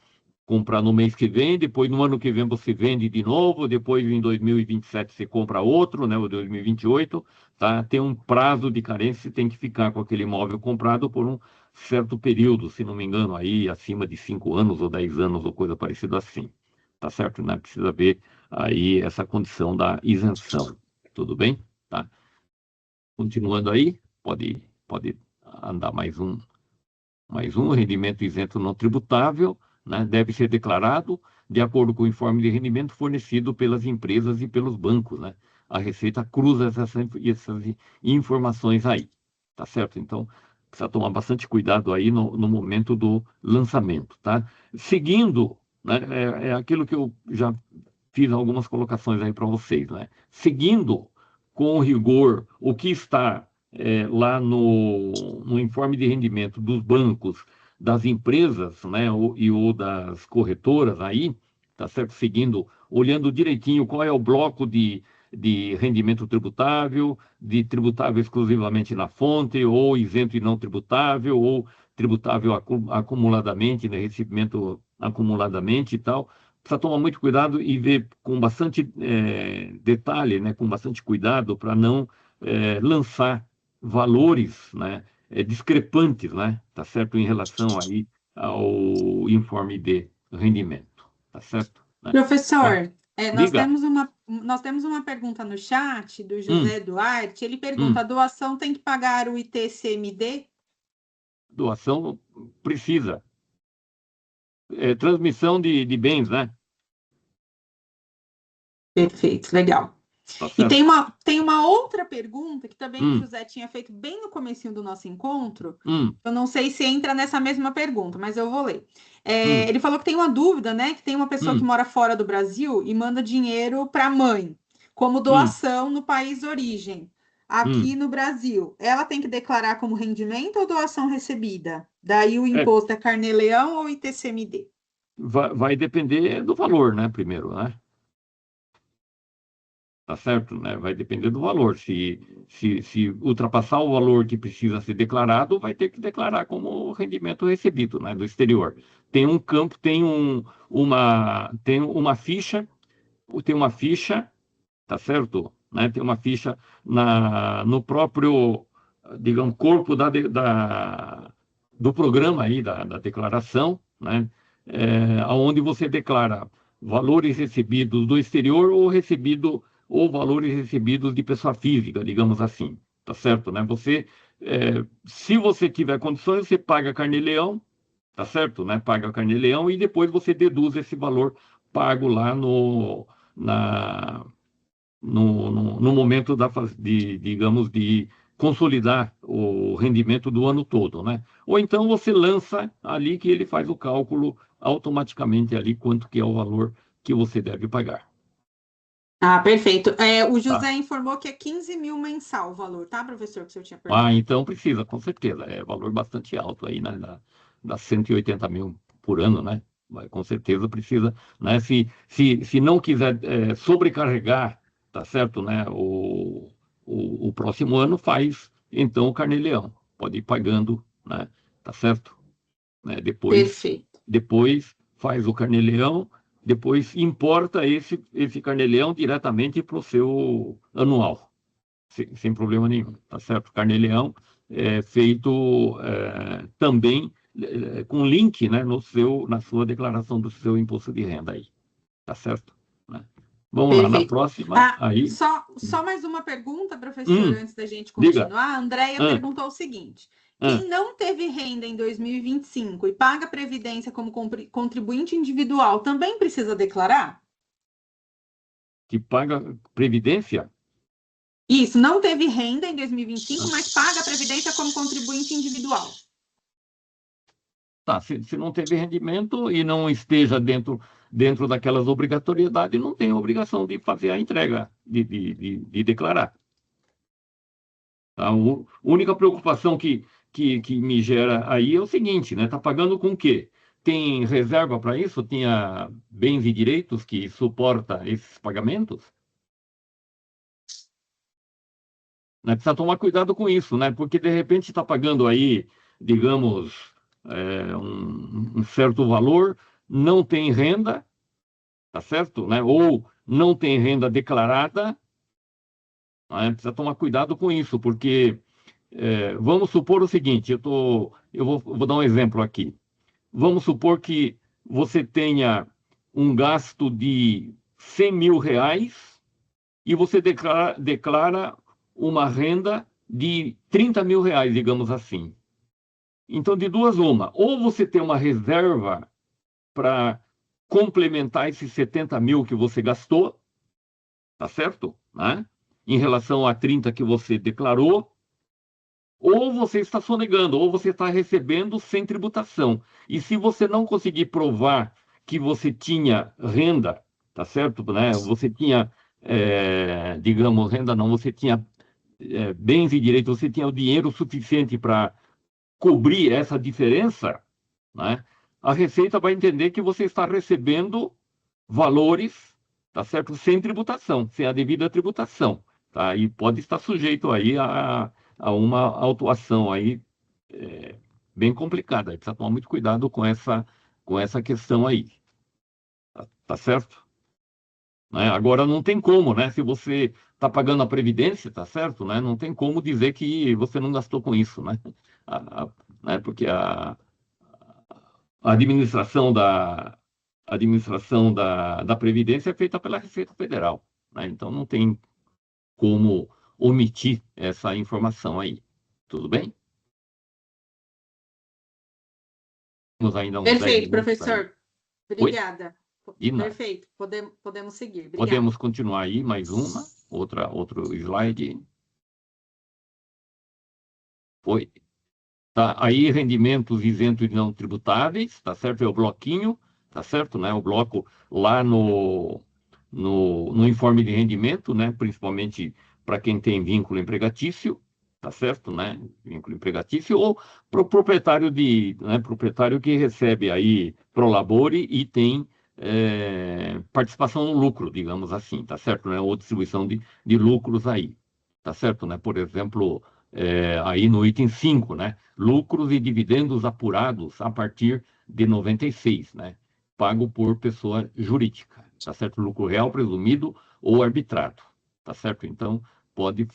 no mês que vem, depois no ano que vem você vende de novo, depois em 2027 você compra outro, né, ou 2028, tá? Tem um prazo de carência, você tem que ficar com aquele imóvel comprado por um certo período, se não me engano, aí acima de 5 anos ou 10 anos ou coisa parecida assim, tá certo? Né? Precisa ver aí essa condição da isenção, tudo bem? Tá? Continuando aí, pode andar mais um rendimento isento não tributável, né, deve ser declarado de acordo com o informe de rendimento fornecido pelas empresas e pelos bancos, né? A Receita cruza essas informações aí, tá certo? Então, precisa tomar bastante cuidado aí no momento do lançamento, tá? Seguindo, né, é aquilo que eu já fiz algumas colocações aí para vocês, né? Seguindo com rigor o que está lá no informe de rendimento dos bancos, das empresas, né, ou das corretoras aí, tá certo? Seguindo, olhando direitinho qual é o bloco de rendimento tributável, de tributável exclusivamente na fonte, ou isento e não tributável, ou tributável acumuladamente, né, recebimento acumuladamente e tal. Precisa tomar muito cuidado e ver com bastante detalhe, né, com bastante cuidado para não lançar valores, né, discrepantes, né, tá certo, em relação aí ao informe de rendimento, tá certo? Né? Professor, Diga. nós temos uma pergunta no chat do Hum, José Duarte. Ele pergunta: hum. a doação tem que pagar o ITCMD? Doação precisa. Transmissão de bens, né? Perfeito, legal. Tá E certo? tem uma outra pergunta que também o Hum, José tinha feito bem no comecinho do nosso encontro. hum, Eu não sei se entra nessa mesma pergunta, mas eu vou ler. hum, Ele falou que tem uma dúvida, né? Que tem uma pessoa que hum, mora fora do Brasil e manda dinheiro para a mãe, como hum, doação no país de origem, hum. aqui no Brasil. Ela tem que declarar como rendimento ou doação recebida? Daí o É, imposto é Carnê-Leão ou ITCMD? vai depender do valor, né? Primeiro, né? Tá certo, né? Vai depender do valor. Se ultrapassar o valor que precisa ser declarado, vai ter que declarar como rendimento recebido, né? Do exterior. Tem um campo, tem uma ficha, tá certo? Né? Tem uma ficha no próprio, digamos, corpo do programa aí, da declaração, né? Onde você declara valores recebidos do exterior ou valores recebidos de pessoa física, digamos assim, tá certo, né? Se você tiver condições, você paga carnê-leão, tá certo, né? Paga carnê-leão e depois você deduz esse valor pago lá na, no momento digamos, de consolidar o rendimento do ano todo, né? Ou então você lança ali que ele faz o cálculo automaticamente ali quanto que é o valor que você deve pagar. Ah, perfeito. O Tá? José informou que é 15 mil mensal o valor, tá, professor, que o senhor tinha Ah, perguntado. então precisa, com certeza. É valor bastante alto aí, né? Dá 180 mil por ano, né? Com certeza precisa, né? Se não quiser sobrecarregar, tá certo, né? O próximo ano faz, então, o carnê-leão. Pode ir pagando, né? Tá certo? Né? Perfeito. Depois faz o carnê-leão, depois importa esse carnê-leão diretamente para o seu anual sem problema nenhum, tá certo? Carnê-leão é feito também com link, né, na sua declaração do seu imposto de renda aí, tá certo? Né? Vamos lá, na Perfeito. próxima, aí. Só mais uma pergunta, professor, Hum, antes da gente diga. continuar. A Andrea Ah, perguntou o seguinte: ah, quem não teve renda em 2025 e paga previdência como contribuinte individual também precisa declarar? que paga previdência? Isso, não teve renda em 2025, mas paga a previdência como contribuinte individual. Tá, se não teve rendimento e não esteja dentro daquelas obrigatoriedades, não tem obrigação de fazer a entrega, de declarar. A única preocupação que me gera aí é o seguinte, né? Tá pagando com o quê? tem reserva para isso? Tinha bens e direitos que suporta esses pagamentos? Né? Precisa tomar cuidado com isso, né? Porque de repente está pagando aí, digamos, um certo valor, não tem renda, tá certo? Né? Ou não tem renda declarada, né? Precisa tomar cuidado com isso, porque vamos supor o seguinte, eu vou dar um exemplo aqui. Vamos supor que você tenha um gasto de 100 mil reais e você declara uma renda de 30 mil reais, digamos assim. Então, de duas uma, ou você tem uma reserva para complementar esses 70 mil que você gastou, tá certo? Né? Em relação a 30 que você declarou, ou você está sonegando, ou você está recebendo sem tributação. E se você não conseguir provar que você tinha renda, tá certo? Né? Você tinha, digamos, renda não, você tinha bens e direitos, você tinha o dinheiro suficiente para cobrir essa diferença, né? A Receita vai entender que você está recebendo valores, tá certo? Sem tributação, sem a devida tributação, tá? E pode estar sujeito aí a uma autuação aí bem complicada. Precisa tomar muito cuidado com essa questão aí, tá certo? Né? Agora não tem como, né? Se você está pagando a previdência, tá certo? Né? Não tem como dizer que você não gastou com isso, né? Né? Porque a administração da previdência é feita pela Receita Federal, né? Então não tem como omitir essa informação aí. Tudo bem? Temos ainda uns 10 Perfeito, minutos aí. professor. Obrigada. De nada. Perfeito. Podemos seguir. Obrigada. Podemos continuar aí, mais outro slide. Foi. Tá, aí rendimentos isentos de não tributáveis, tá certo? É o bloquinho, tá certo, né? O bloco lá no informe de rendimento, né? Principalmente para quem tem vínculo empregatício, tá certo, né? Vínculo empregatício, ou para o proprietário proprietário que recebe aí prolabore e tem participação no lucro, digamos assim, tá certo, né? Ou distribuição de lucros aí, tá certo, né? Por exemplo, aí no item 5, né? Lucros e dividendos apurados a partir de 96, né? Pago por pessoa jurídica, tá certo? Lucro real, presumido ou arbitrado, tá certo? Então, pode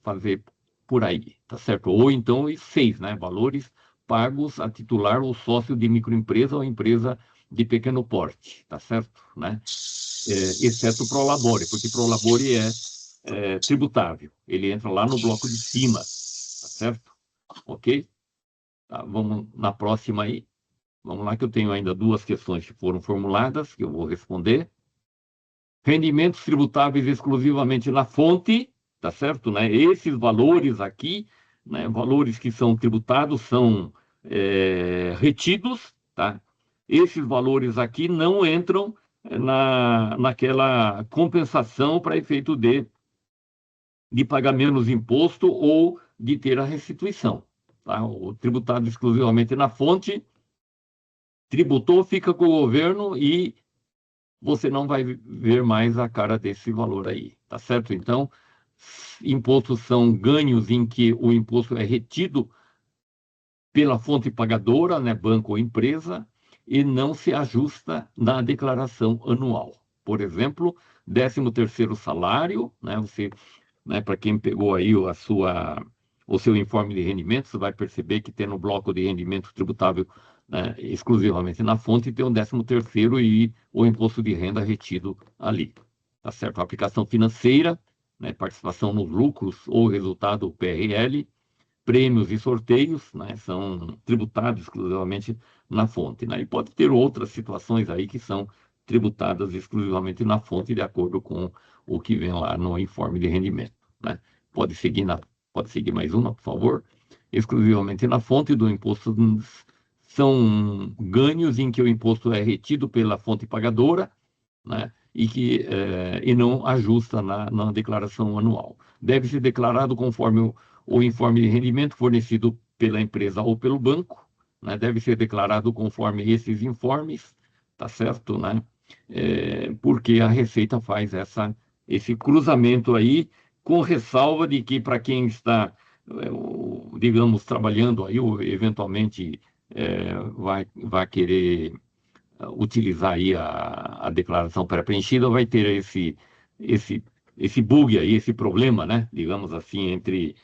fazer por aí, tá certo? Ou então, 6, né? Valores pagos a titular ou sócio de microempresa ou empresa de pequeno porte, tá certo? Né? Exceto Prolabore, porque Prolabore é tributável. Ele entra lá no bloco de cima, tá certo? Ok? Tá, vamos na próxima aí. Vamos lá que eu tenho ainda 2 questões que foram formuladas, que eu vou responder. Rendimentos tributáveis exclusivamente na fonte, tá certo? Né? Esses valores aqui, né, valores que são tributados, são retidos, tá? Esses valores aqui não entram naquela compensação para efeito de pagar menos imposto ou de ter a restituição. Tá? O tributado exclusivamente na fonte, tributou, fica com o governo e você não vai ver mais a cara desse valor aí, tá certo? Então, impostos são ganhos em que o imposto é retido pela fonte pagadora, né, banco ou empresa, e não se ajusta na declaração anual. Por exemplo, 13º salário, né, né, para quem pegou aí o seu informe de rendimento, você vai perceber que tem no bloco de rendimento tributável, né, exclusivamente na fonte, tem o 13º e o imposto de renda retido ali, tá certo? A aplicação financeira, né, participação nos lucros ou resultado PRL, prêmios e sorteios, né, são tributados exclusivamente na fonte, né? E pode ter outras situações aí que são tributadas exclusivamente na fonte, de acordo com o que vem lá no informe de rendimento, né? Pode seguir mais uma, por favor. Exclusivamente na fonte do imposto são ganhos em que o imposto é retido pela fonte pagadora, né? E não ajusta na declaração anual. Deve ser declarado conforme o informe de rendimento fornecido pela empresa ou pelo banco, né, deve ser declarado conforme esses informes, tá certo, né? Porque a Receita faz esse cruzamento aí, com ressalva de que para quem está, digamos, trabalhando aí, ou eventualmente vai querer utilizar aí a declaração pré-preenchida, vai ter esse bug aí, esse problema, né? Digamos assim, entre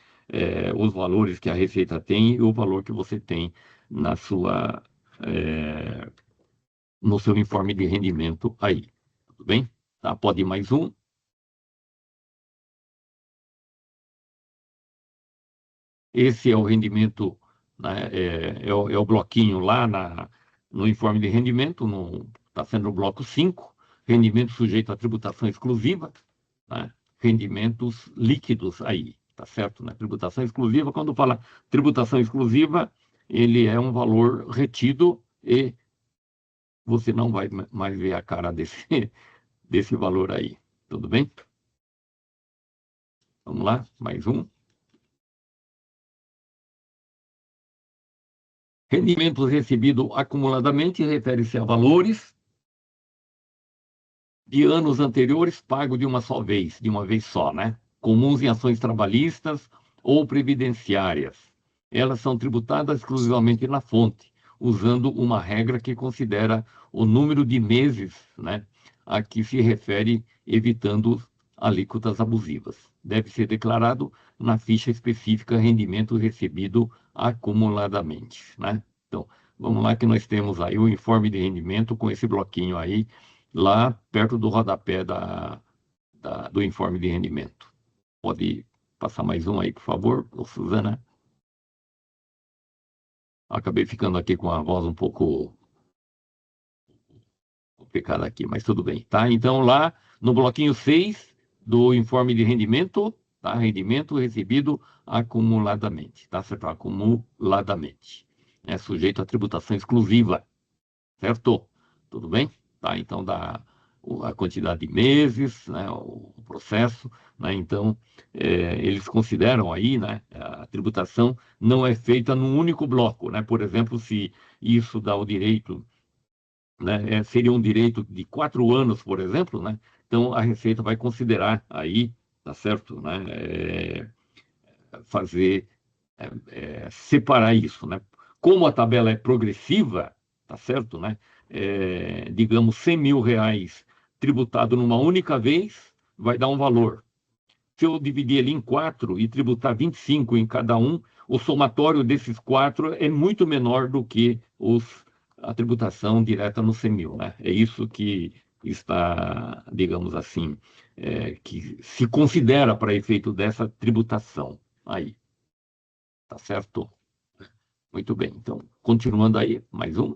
os valores que a Receita tem e o valor que você tem na sua, no seu informe de rendimento aí. Tudo bem? Tá? Pode ir mais um. Esse é o rendimento, né? É o bloquinho lá no informe de rendimento, está sendo o bloco 5, rendimento sujeito à tributação exclusiva, né? Rendimentos líquidos aí, tá certo? Né? Tributação exclusiva, quando fala tributação exclusiva, ele é um valor retido e você não vai mais ver a cara desse valor aí. Tudo bem? Vamos lá, mais um. Rendimentos recebidos acumuladamente refere-se a valores de anos anteriores pagos de uma vez só, né? Comuns em ações trabalhistas ou previdenciárias. Elas são tributadas exclusivamente na fonte, usando uma regra que considera o número de meses, né, a que se refere, evitando alíquotas abusivas. Deve ser declarado na ficha específica rendimento recebido acumuladamente, né? Então, vamos lá que nós temos aí o informe de rendimento com esse bloquinho aí, lá perto do rodapé do informe de rendimento. Pode passar mais um aí, por favor, Suzana. Acabei ficando aqui com a voz um pouco complicada aqui, mas tudo bem, tá? Então, lá no bloquinho 6 do informe de rendimento, tá? Rendimento recebido acumuladamente, tá certo? Acumuladamente. É sujeito à tributação exclusiva, certo? Tudo bem? Tá? Então, dá a quantidade de meses, né, o processo, né? Então, eles consideram aí, né, a tributação não é feita num único bloco, né? Por exemplo, se isso dá o direito, né, seria um direito de 4 anos, por exemplo, né? Então, a Receita vai considerar aí, tá certo, né, fazer, separar isso, né? Como a tabela é progressiva, tá certo, né? Digamos, R$ 100.000 tributado numa única vez, vai dar um valor. Se eu dividir ele em 4 e tributar 25 em cada um, o somatório desses 4 é muito menor do que a tributação direta no 100.000, né? É isso que está, digamos assim, que se considera para efeito dessa tributação aí. Tá certo? Muito bem. Então, continuando aí, mais um.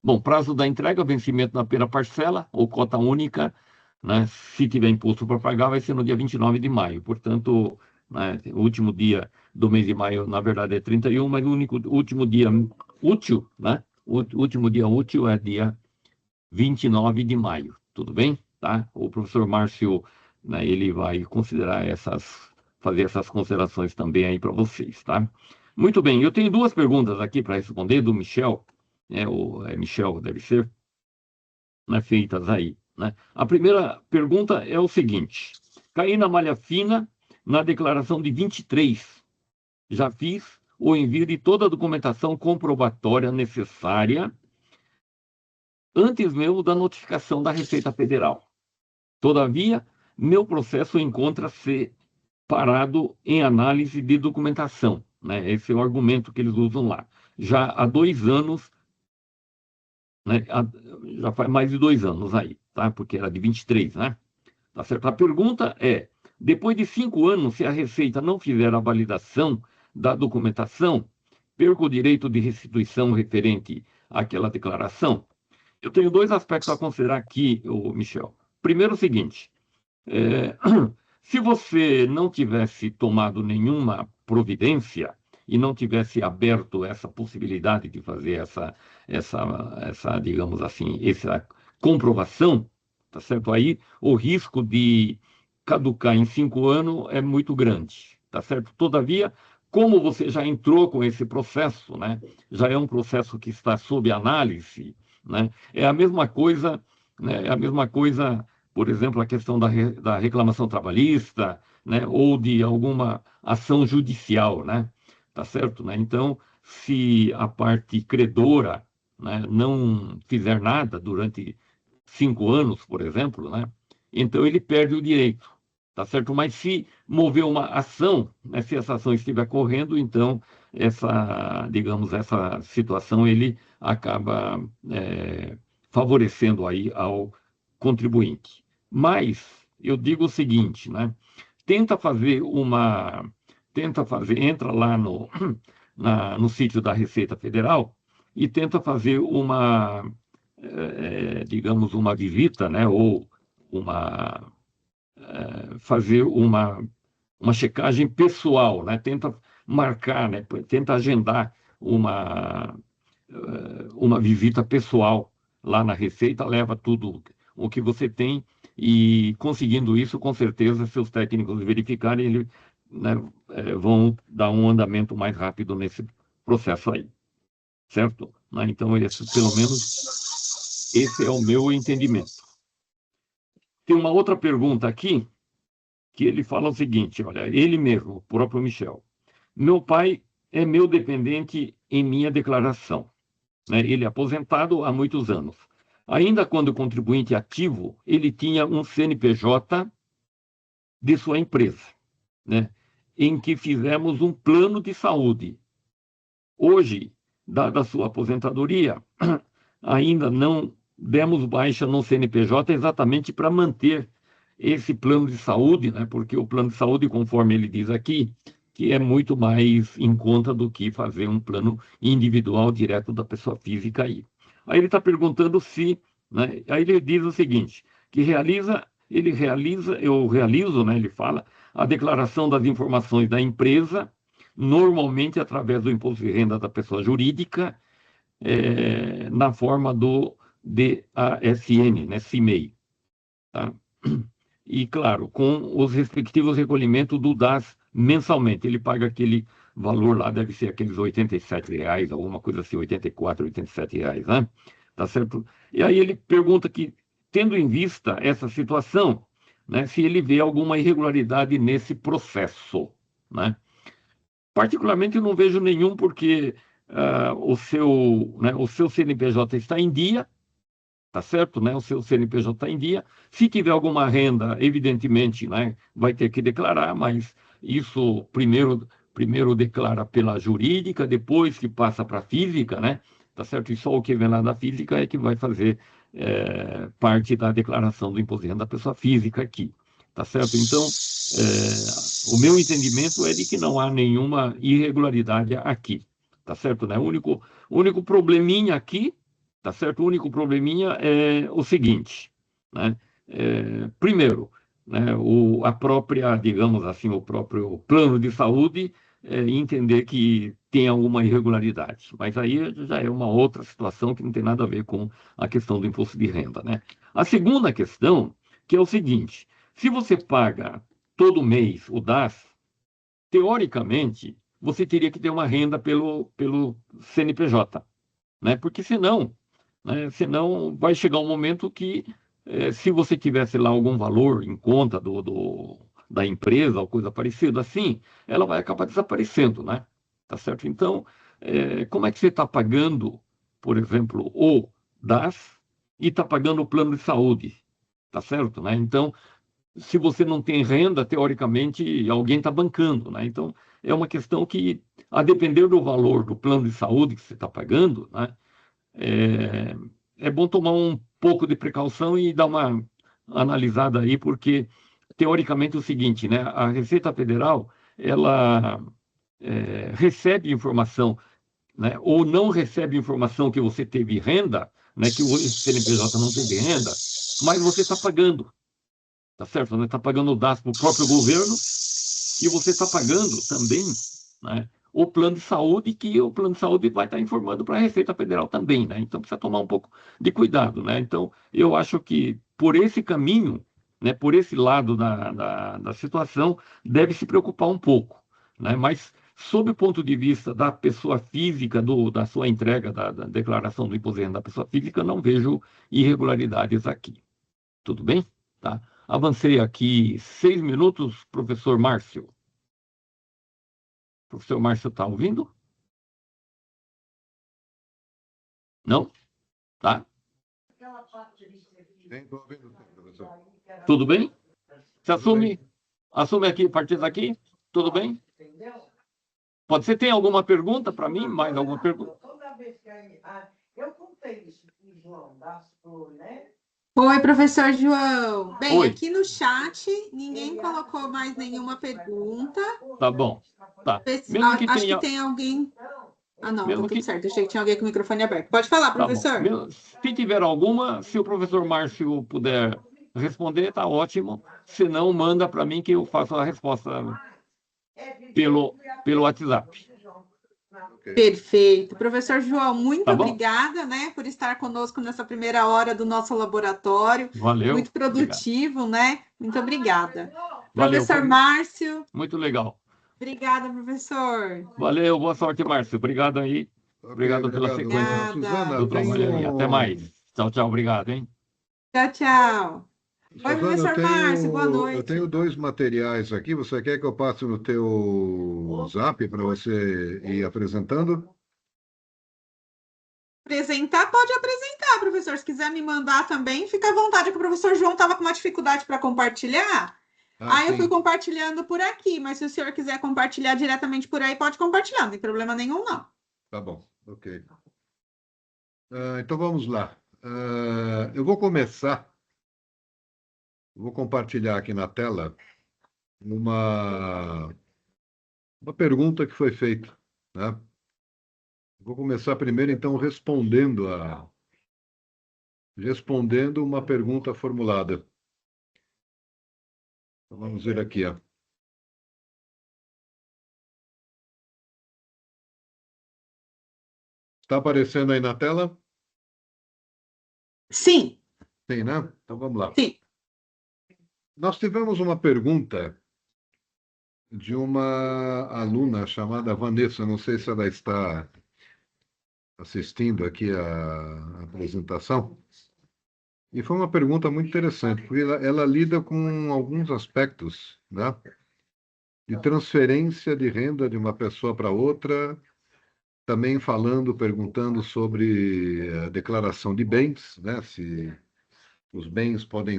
Bom, prazo da entrega, vencimento na primeira parcela ou cota única, né? Se tiver imposto para pagar, vai ser no dia 29 de maio. Portanto, né, o último dia do mês de maio, na verdade, é 31, mas o último dia útil, né? O último dia útil é dia 29 de maio. Tudo bem? Tá? O professor Márcio, né, ele vai considerar fazer essas considerações também aí para vocês, tá? Muito bem, eu tenho 2 perguntas aqui para responder do Michel, Michel deve ser, né, feitas aí, né? A primeira pergunta é o seguinte: caí na malha fina na declaração de 23. Já fiz o envio de toda a documentação comprobatória necessária antes mesmo da notificação da Receita Federal. Todavia, meu processo encontra-se parado em análise de documentação, né? Esse é o argumento que eles usam lá. Já há 2 anos, né? Já faz mais de 2 anos aí, tá? Porque era de 23, né? Tá certo? A pergunta é: depois de 5 anos, se a Receita não fizer a validação da documentação, perco o direito de restituição referente àquela declaração? Eu tenho 2 aspectos a considerar aqui, Michel. Primeiro, o seguinte: se você não tivesse tomado nenhuma providência e não tivesse aberto essa possibilidade de fazer essa, digamos assim, essa comprovação, tá certo? Aí o risco de caducar em 5 anos é muito grande, tá certo? Todavia, como você já entrou com esse processo, né, já é um processo que está sob análise, né, é a mesma coisa, né, é a mesma coisa, por exemplo, a questão da reclamação trabalhista, né, ou de alguma ação judicial, né, tá certo, né? Então, se a parte credora, né, não fizer nada durante 5 anos, por exemplo, né, então ele perde o direito. Tá certo? Mas se mover uma ação, né, se essa ação estiver correndo, então digamos, essa situação ele acaba favorecendo aí ao contribuinte. Mas eu digo o seguinte, né? Entra lá no sítio da Receita Federal e tenta fazer digamos, uma visita, né? Ou fazer uma checagem pessoal, né? Tenta marcar, né? Tenta agendar uma visita pessoal lá na Receita, leva tudo o que você tem e, conseguindo isso, com certeza, seus técnicos verificarem, né, vão dar um andamento mais rápido nesse processo aí, certo? Então, pelo menos, esse é o meu entendimento. Tem uma outra pergunta aqui, que ele fala o seguinte, olha, ele mesmo, o próprio Michel. Meu pai é meu dependente em minha declaração, né? Ele é aposentado há muitos anos. Ainda quando contribuinte ativo, ele tinha um CNPJ de sua empresa, né? Em que fizemos um plano de saúde. Hoje, dada a sua aposentadoria, ainda não demos baixa no CNPJ exatamente para manter esse plano de saúde, né? Porque o plano de saúde, conforme ele diz aqui, que é muito mais em conta do que fazer um plano individual direto da pessoa física aí. Aí ele está perguntando se, né? Aí ele diz o seguinte, que eu realizo, né? Ele fala, a declaração das informações da empresa, normalmente através do imposto de renda da pessoa jurídica, na forma do DASN, né? CIMEI, tá? E, claro, com os respectivos recolhimentos do DAS mensalmente. Ele paga aquele valor lá, deve ser aqueles R$87, alguma coisa assim, R$84, R$87, né? Tá certo? E aí ele pergunta que, tendo em vista essa situação, né, se ele vê alguma irregularidade nesse processo, né? Particularmente, eu não vejo nenhum, porque o seu CNPJ está em dia, tá certo, né? O seu CNPJ está em dia. Se tiver alguma renda, evidentemente, né, vai ter que declarar, mas isso primeiro declara pela jurídica, depois que passa para a física, né? Tá certo? E só o que vem lá da física é que vai fazer parte da declaração do imposto de renda da pessoa física aqui, tá certo? Então, o meu entendimento é de que não há nenhuma irregularidade aqui, tá certo, né? O único probleminha aqui, tá certo? O único probleminha é o seguinte, né? Primeiro, né, digamos assim, o próprio plano de saúde entender que tem alguma irregularidade. Mas aí já é uma outra situação que não tem nada a ver com a questão do imposto de renda, né? A segunda questão, que é o seguinte, se você paga todo mês o DAS, teoricamente, você teria que ter uma renda pelo CNPJ, né? Porque senão vai chegar um momento que, se você tivesse lá algum valor em conta da empresa ou coisa parecida assim, ela vai acabar desaparecendo, né? Tá certo? Então, como é que você está pagando, por exemplo, o DAS e está pagando o plano de saúde? Tá certo, né? Então, se você não tem renda, teoricamente, alguém está bancando, né? Então, é uma questão que, a depender do valor do plano de saúde que você está pagando, né? É bom tomar um pouco de precaução e dar uma analisada aí, porque, teoricamente, é o seguinte, né? A Receita Federal, ela recebe informação, né? Ou não recebe informação que você teve renda, né? Que o CNPJ não teve renda, mas você está pagando, tá certo? Né? Está pagando o DAS para o próprio governo e você está pagando também, né, o plano de saúde, que o plano de saúde vai estar informando para a Receita Federal também, né? Então precisa tomar um pouco de cuidado, né? Então eu acho que por esse caminho, né, por esse lado da situação, deve se preocupar um pouco, né? Mas sob o ponto de vista da pessoa física, da sua entrega da declaração do imposto de renda da pessoa física, não vejo irregularidades aqui. Tudo bem? Tá. Avancei aqui 6 minutos, professor Márcio. O professor Márcio está ouvindo? Não? Tá? Estou ouvindo, professor. Tudo bem? Você assume aqui, a partir daqui? Tudo bem? Pode ser, tem alguma pergunta para mim? Mais alguma pergunta? Eu contei isso com o João das Flores, né? Oi, professor João. Bem, Oi. aqui no chat, ninguém colocou mais nenhuma pergunta. Tá bom. Tá. Acho que tem alguém... Ah, não, Mesmo tá tudo que- certo. Achei que tinha alguém com o microfone aberto. Pode falar, Tá bom. professor. Se tiver alguma, se o professor Márcio puder responder, tá ótimo. Se não, manda para mim que eu faço a resposta pelo WhatsApp. Ok. Perfeito. Professor João, muito Tá bom? obrigada, né, por estar conosco nessa primeira hora do nosso laboratório. Valeu. Muito produtivo, né? Muito obrigada. Valeu, Professor foi Márcio, muito legal. obrigada, professor. Valeu, boa sorte, Márcio. Obrigado aí. Ok, Obrigado pela sequência Obrigada. Suzana, do trabalho aí. Até mais. Tchau, tchau. Obrigado, hein? Tchau, tchau. Oi, Suzana, professor Márcio, boa eu noite. tenho 2 materiais aqui. Você quer que eu passe no teu zap para você ir apresentando? Apresentar, pode apresentar, professor. Se quiser me mandar também, fica à vontade, que o professor João estava com uma dificuldade para compartilhar. Aí eu fui Sim. compartilhando por aqui, mas se o senhor quiser compartilhar diretamente por aí, pode compartilhar, não tem problema nenhum, não. Tá bom, ok. Então vamos lá. Eu vou compartilhar aqui na tela uma pergunta que foi feita, né? Vou começar primeiro, então, respondendo uma pergunta formulada. Então, vamos ver aqui, ó. Está aparecendo aí na tela? Sim, Sim, né? Então vamos lá. sim. Nós tivemos uma pergunta de uma aluna chamada Vanessa, não sei se ela está assistindo aqui a apresentação, e foi uma pergunta muito interessante, porque ela lida com alguns aspectos, né, de transferência de renda de uma pessoa para outra, também perguntando sobre a declaração de bens, né, se os bens podem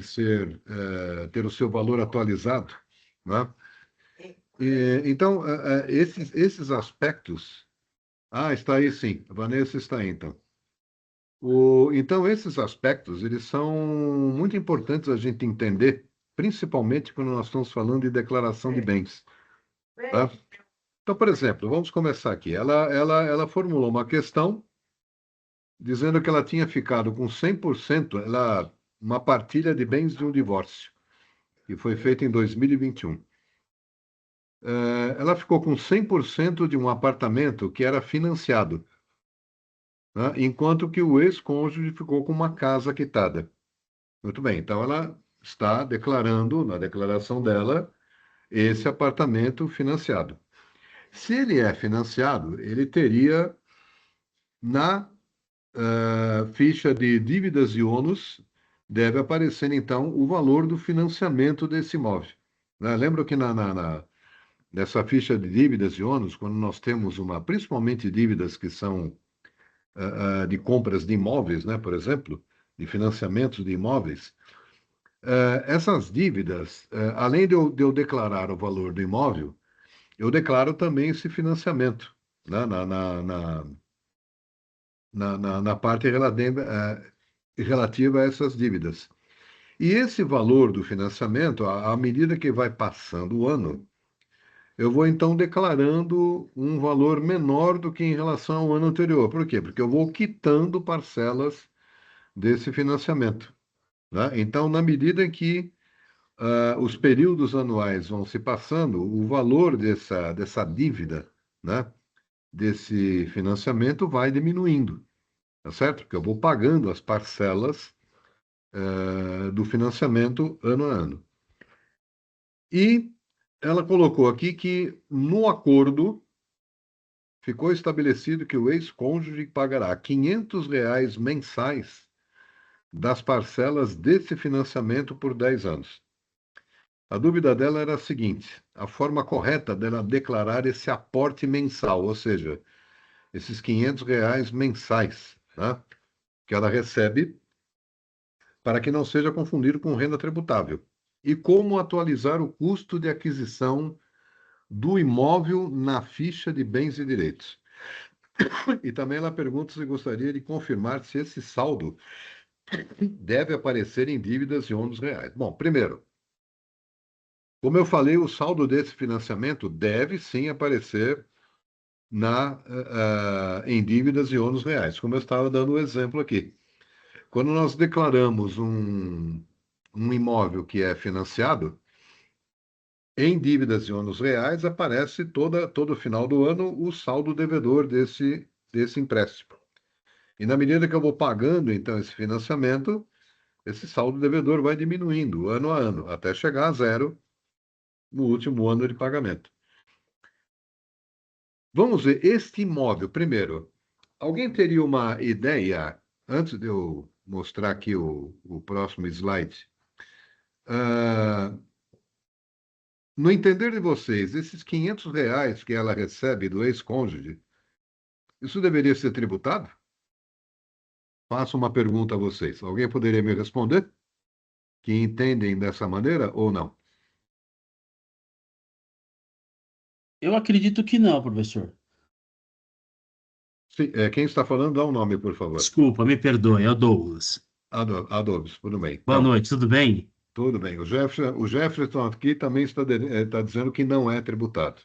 ter o seu valor atualizado, né? Então, esses aspectos... Ah, está aí sim. A Vanessa está aí, então. Então, esses aspectos, eles são muito importantes a gente entender, principalmente quando nós estamos falando de declaração de bens. Tá? Então, por exemplo, vamos começar aqui. Ela formulou uma questão dizendo que ela tinha ficado com 100%, uma partilha de bens de um divórcio, que foi feita em 2021. Ela ficou com 100% de um apartamento que era financiado, né? Enquanto que o ex-cônjuge ficou com uma casa quitada. Muito bem, então ela está declarando, na declaração dela, esse apartamento financiado. Se ele é financiado, ele teria na ficha de dívidas e ônus, deve aparecer, então, o valor do financiamento desse imóvel. Né? Lembra que nessa ficha de dívidas e ônus, quando nós temos principalmente dívidas que são de compras de imóveis, né, por exemplo, de financiamentos de imóveis, essas dívidas, além de eu declarar o valor do imóvel, eu declaro também esse financiamento, né, na parte relativa a essas dívidas. E esse valor do financiamento, à medida que vai passando o ano, eu vou então declarando um valor menor do que em relação ao ano anterior. Por quê? Porque eu vou quitando parcelas desse financiamento, né? Então, na medida em que os períodos anuais vão se passando, o valor dessa dívida, né, desse financiamento vai diminuindo, tá certo? Porque eu vou pagando as parcelas do financiamento ano a ano. E ela colocou aqui que no acordo ficou estabelecido que o ex-cônjuge pagará R$ 500 mensais das parcelas desse financiamento por 10 anos. A dúvida dela era a seguinte: a forma correta dela declarar esse aporte mensal, ou seja, esses R$ 500 mensais, né, que ela recebe, para que não seja confundido com renda tributável. E como atualizar o custo de aquisição do imóvel na ficha de bens e direitos. E também ela pergunta se gostaria de confirmar se esse saldo deve aparecer em dívidas e ônus reais. Bom, primeiro, como eu falei, o saldo desse financiamento deve sim aparecer em dívidas e ônus reais, como eu estava dando o exemplo aqui. Quando nós declaramos um imóvel que é financiado, em dívidas e ônus reais aparece todo final do ano o saldo devedor desse empréstimo. E na medida que eu vou pagando, então, esse financiamento, esse saldo devedor vai diminuindo ano a ano, até chegar a zero no último ano de pagamento. Vamos ver este imóvel. Primeiro, alguém teria uma ideia, antes de eu mostrar aqui o próximo slide, no entender de vocês, esses R$ 500 que ela recebe do ex-cônjuge, isso deveria ser tributado? Faço uma pergunta a vocês. Alguém poderia me responder? Que entendem dessa maneira ou não? Eu acredito que não, professor. Sim, quem está falando, dá um nome, por favor. Desculpa, me perdoe, é o Douglas. Adobes, tudo bem. Boa Então, noite, tudo bem? tudo bem. O Jefferson aqui também está dizendo que não é tributado,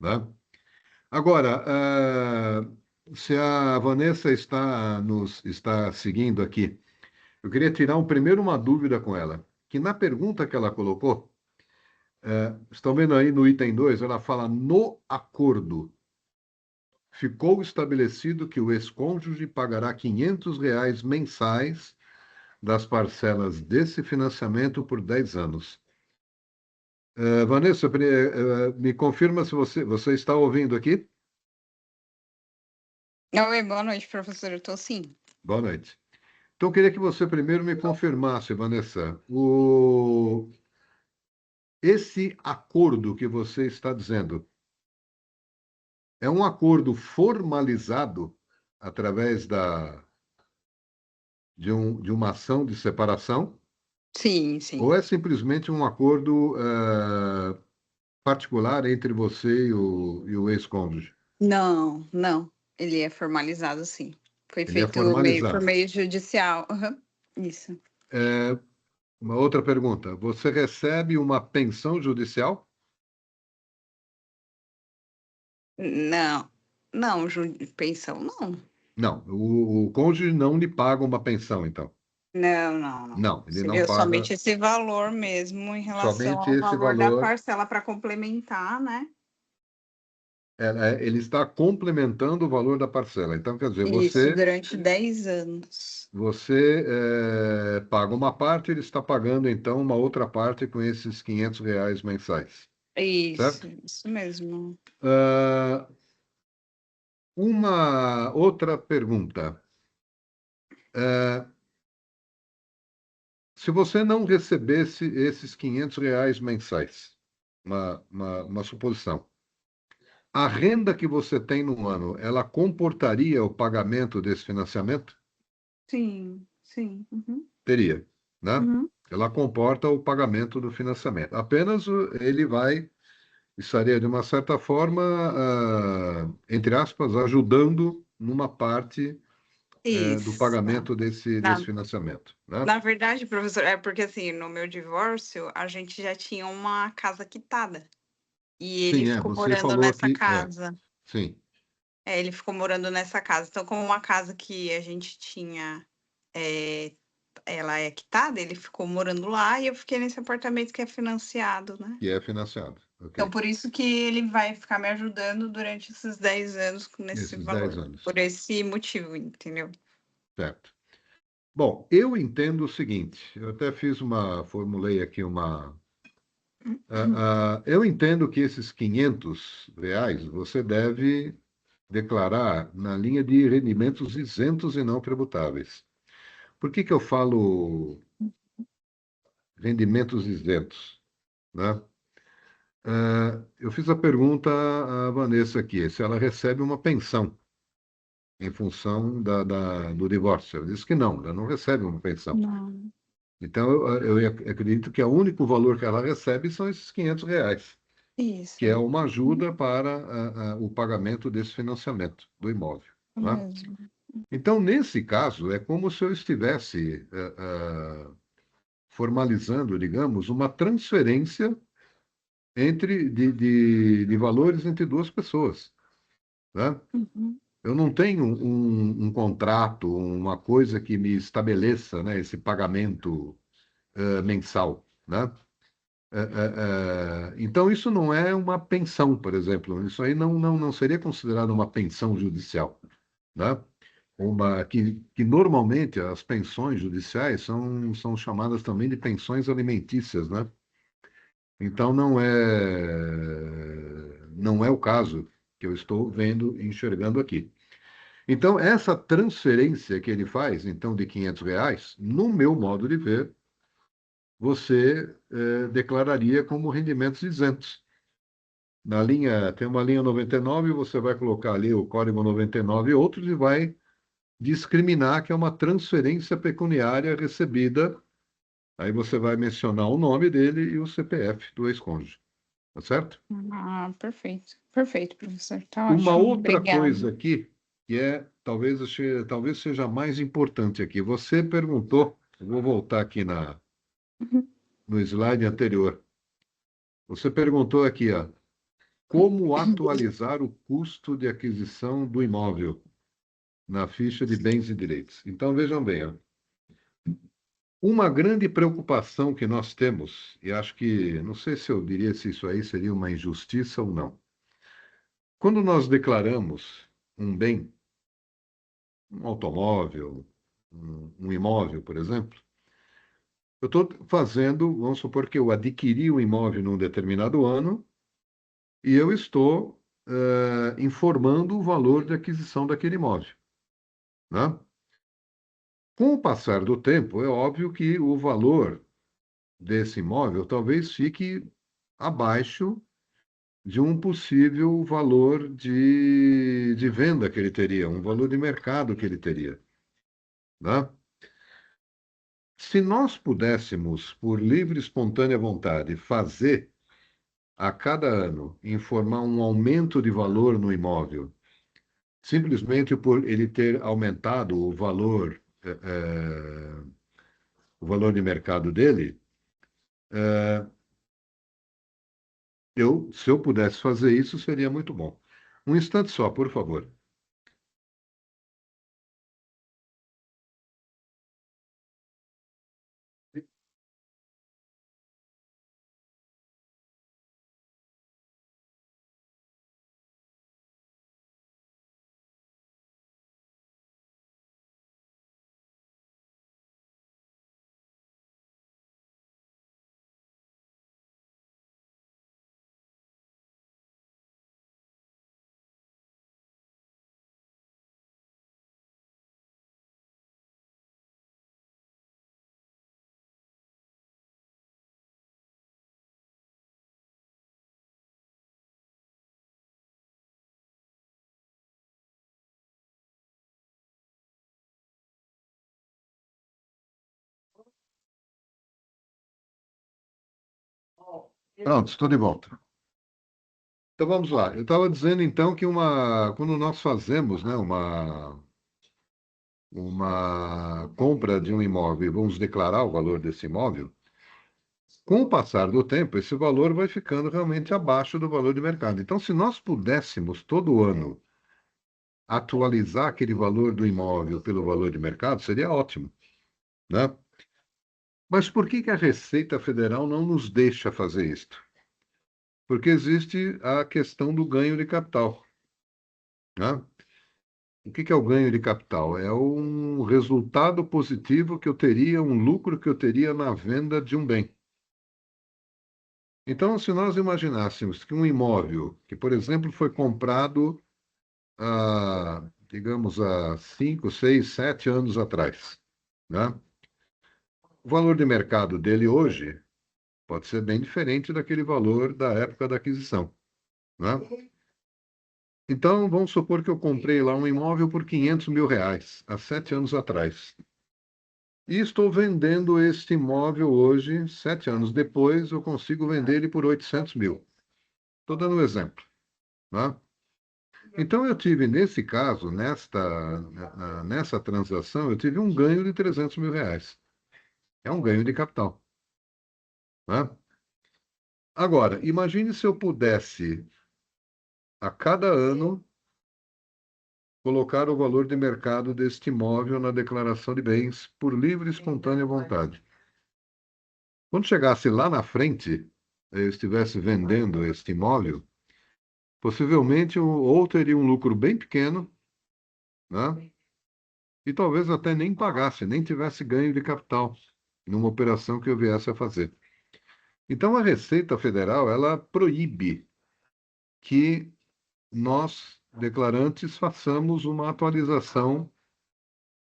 né? Agora, se a Vanessa está seguindo aqui, eu queria tirar primeiro uma dúvida com ela, que na pergunta que ela colocou, estão vendo aí no item 2, ela fala no acordo. Ficou estabelecido que o ex-cônjuge pagará R$ 500 mensais das parcelas desse financiamento por 10 anos. Vanessa, me confirma se você está ouvindo aqui? Oi, boa noite, professor. Eu estou sim. Boa noite. Então, eu queria que você primeiro me confirmasse, Vanessa, esse acordo que você está dizendo é um acordo formalizado através de uma ação de separação? Sim, sim. Ou é simplesmente um acordo particular entre você e o ex-cônjuge? Não, não. Ele é formalizado, sim. Foi Ele é feito por meio judicial. Uhum. Isso. Uma outra pergunta. Você recebe uma pensão judicial? Não, não, pensão, não. Não. O cônjuge não lhe paga uma pensão, então? Não, não, não. Não, ele não Seria paga. somente esse valor mesmo em relação Somente ao esse valor da valor. parcela para complementar, né? Ele está complementando o valor da parcela. Então, quer dizer, Isso, durante 10 anos. você paga uma parte, ele está pagando, então, uma outra parte com esses R$ 500 mensais. Certo? Isso mesmo. Uma outra pergunta. Se você não recebesse esses R$ 500 mensais, uma suposição, a renda que você tem no ano, ela comportaria o pagamento desse financiamento? Sim, sim. Uhum. Teria, né? Uhum. Ela comporta o pagamento do financiamento. Apenas ele estaria, de uma certa forma, entre aspas, ajudando numa parte do Isso. pagamento desse financiamento, né? Na verdade, professor, é porque assim, no meu divórcio, a gente já tinha uma casa quitada. E ele Sim, ficou você morando falou nessa que casa. sim. Ele ficou morando nessa casa. Então, como uma casa que a gente tinha, ela é quitada, ele ficou morando lá e eu fiquei nesse apartamento que é financiado, né? Que é financiado. Okay. Então, por isso que ele vai ficar me ajudando durante esses 10 anos nesse valor. 10 anos. Por esse motivo, entendeu? Certo. Bom, eu entendo o seguinte, eu até formulei aqui eu entendo que esses R$ 500 você deve declarar na linha de rendimentos isentos e não tributáveis. Por que que eu falo rendimentos isentos, né? Eu fiz a pergunta à Vanessa aqui, se ela recebe uma pensão em função do divórcio. Ela disse que não, ela não recebe uma pensão. Não. Então, eu acredito que o único valor que ela recebe são esses R$ 500, Isso, que é uma ajuda para o pagamento desse financiamento do imóvel, né? mesmo. Então, nesse caso, é como se eu estivesse formalizando, digamos, uma transferência de valores entre duas pessoas, né? Uhum. Eu não tenho um contrato, uma coisa que me estabeleça, né, esse pagamento mensal, né? Então, isso não é uma pensão, por exemplo. Isso aí não seria considerado uma pensão judicial, né? Que normalmente as pensões judiciais são chamadas também de pensões alimentícias, né? Então, não é o caso que eu estou vendo e enxergando aqui. Então, essa transferência que ele faz, então, de R$ 500, no meu modo de ver, você declararia como rendimentos isentos. Tem uma linha 99, você vai colocar ali o código 99 e outros e vai discriminar que é uma transferência pecuniária recebida. Aí você vai mencionar o nome dele e o CPF do ex-cônjuge. Tá certo? Ah, perfeito. Perfeito, professor. Tá Uma ótimo. outra coisa Obrigada. aqui, que talvez seja mais importante aqui. Você perguntou, eu vou voltar aqui Uhum. no slide anterior. Você perguntou aqui, ó, como atualizar o custo de aquisição do imóvel na ficha de bens e direitos. Então, vejam bem, ó, uma grande preocupação que nós temos, e acho que, não sei se eu diria se isso aí seria uma injustiça ou não. Quando nós declaramos um bem, um automóvel, um imóvel, por exemplo, eu estou fazendo, vamos supor que eu adquiri o imóvel num determinado ano e eu estou informando o valor de aquisição daquele imóvel, né? Com o passar do tempo, é óbvio que o valor desse imóvel talvez fique abaixo de um possível valor de venda que ele teria, um valor de mercado que ele teria, né? Se nós pudéssemos, por livre e espontânea vontade, fazer a cada ano, informar um aumento de valor no imóvel, simplesmente por ele ter aumentado o valor de mercado dele, se eu pudesse fazer isso, seria muito bom. Um instante só, por favor. Pronto, estou de volta. Então vamos lá. Eu estava dizendo então que quando nós fazemos, né, uma compra de um imóvel e vamos declarar o valor desse imóvel, com o passar do tempo, esse valor vai ficando realmente abaixo do valor de mercado. Então, se nós pudéssemos todo ano atualizar aquele valor do imóvel pelo valor de mercado, seria ótimo, né? Mas por que que a Receita Federal não nos deixa fazer isto? Porque existe a questão do ganho de capital, né? O que que é o ganho de capital? É um resultado positivo que eu teria, um lucro que eu teria na venda de um bem. Então, se nós imaginássemos que um imóvel, que, por exemplo, foi comprado digamos, há 5, 6, 7 anos atrás, né? O valor de mercado dele hoje pode ser bem diferente daquele valor da época da aquisição, né? Então, vamos supor que eu comprei lá um imóvel por R$ 500.000, há 7 anos atrás. E estou vendendo este imóvel hoje, 7 anos depois, eu consigo vender ele por 800 mil. Estou dando um exemplo, né? Então, eu tive, nesse caso, nessa transação, eu tive um ganho de R$ 300.000. É um ganho de capital, né? Agora, imagine se eu pudesse, a cada ano, colocar o valor de mercado deste imóvel na declaração de bens por livre e espontânea vontade. Quando chegasse lá na frente, eu estivesse vendendo este imóvel, possivelmente ou teria um lucro bem pequeno, né? E talvez até nem pagasse, nem tivesse ganho de capital numa operação que eu viesse a fazer. Então, a Receita Federal, ela proíbe que nós, declarantes, façamos uma atualização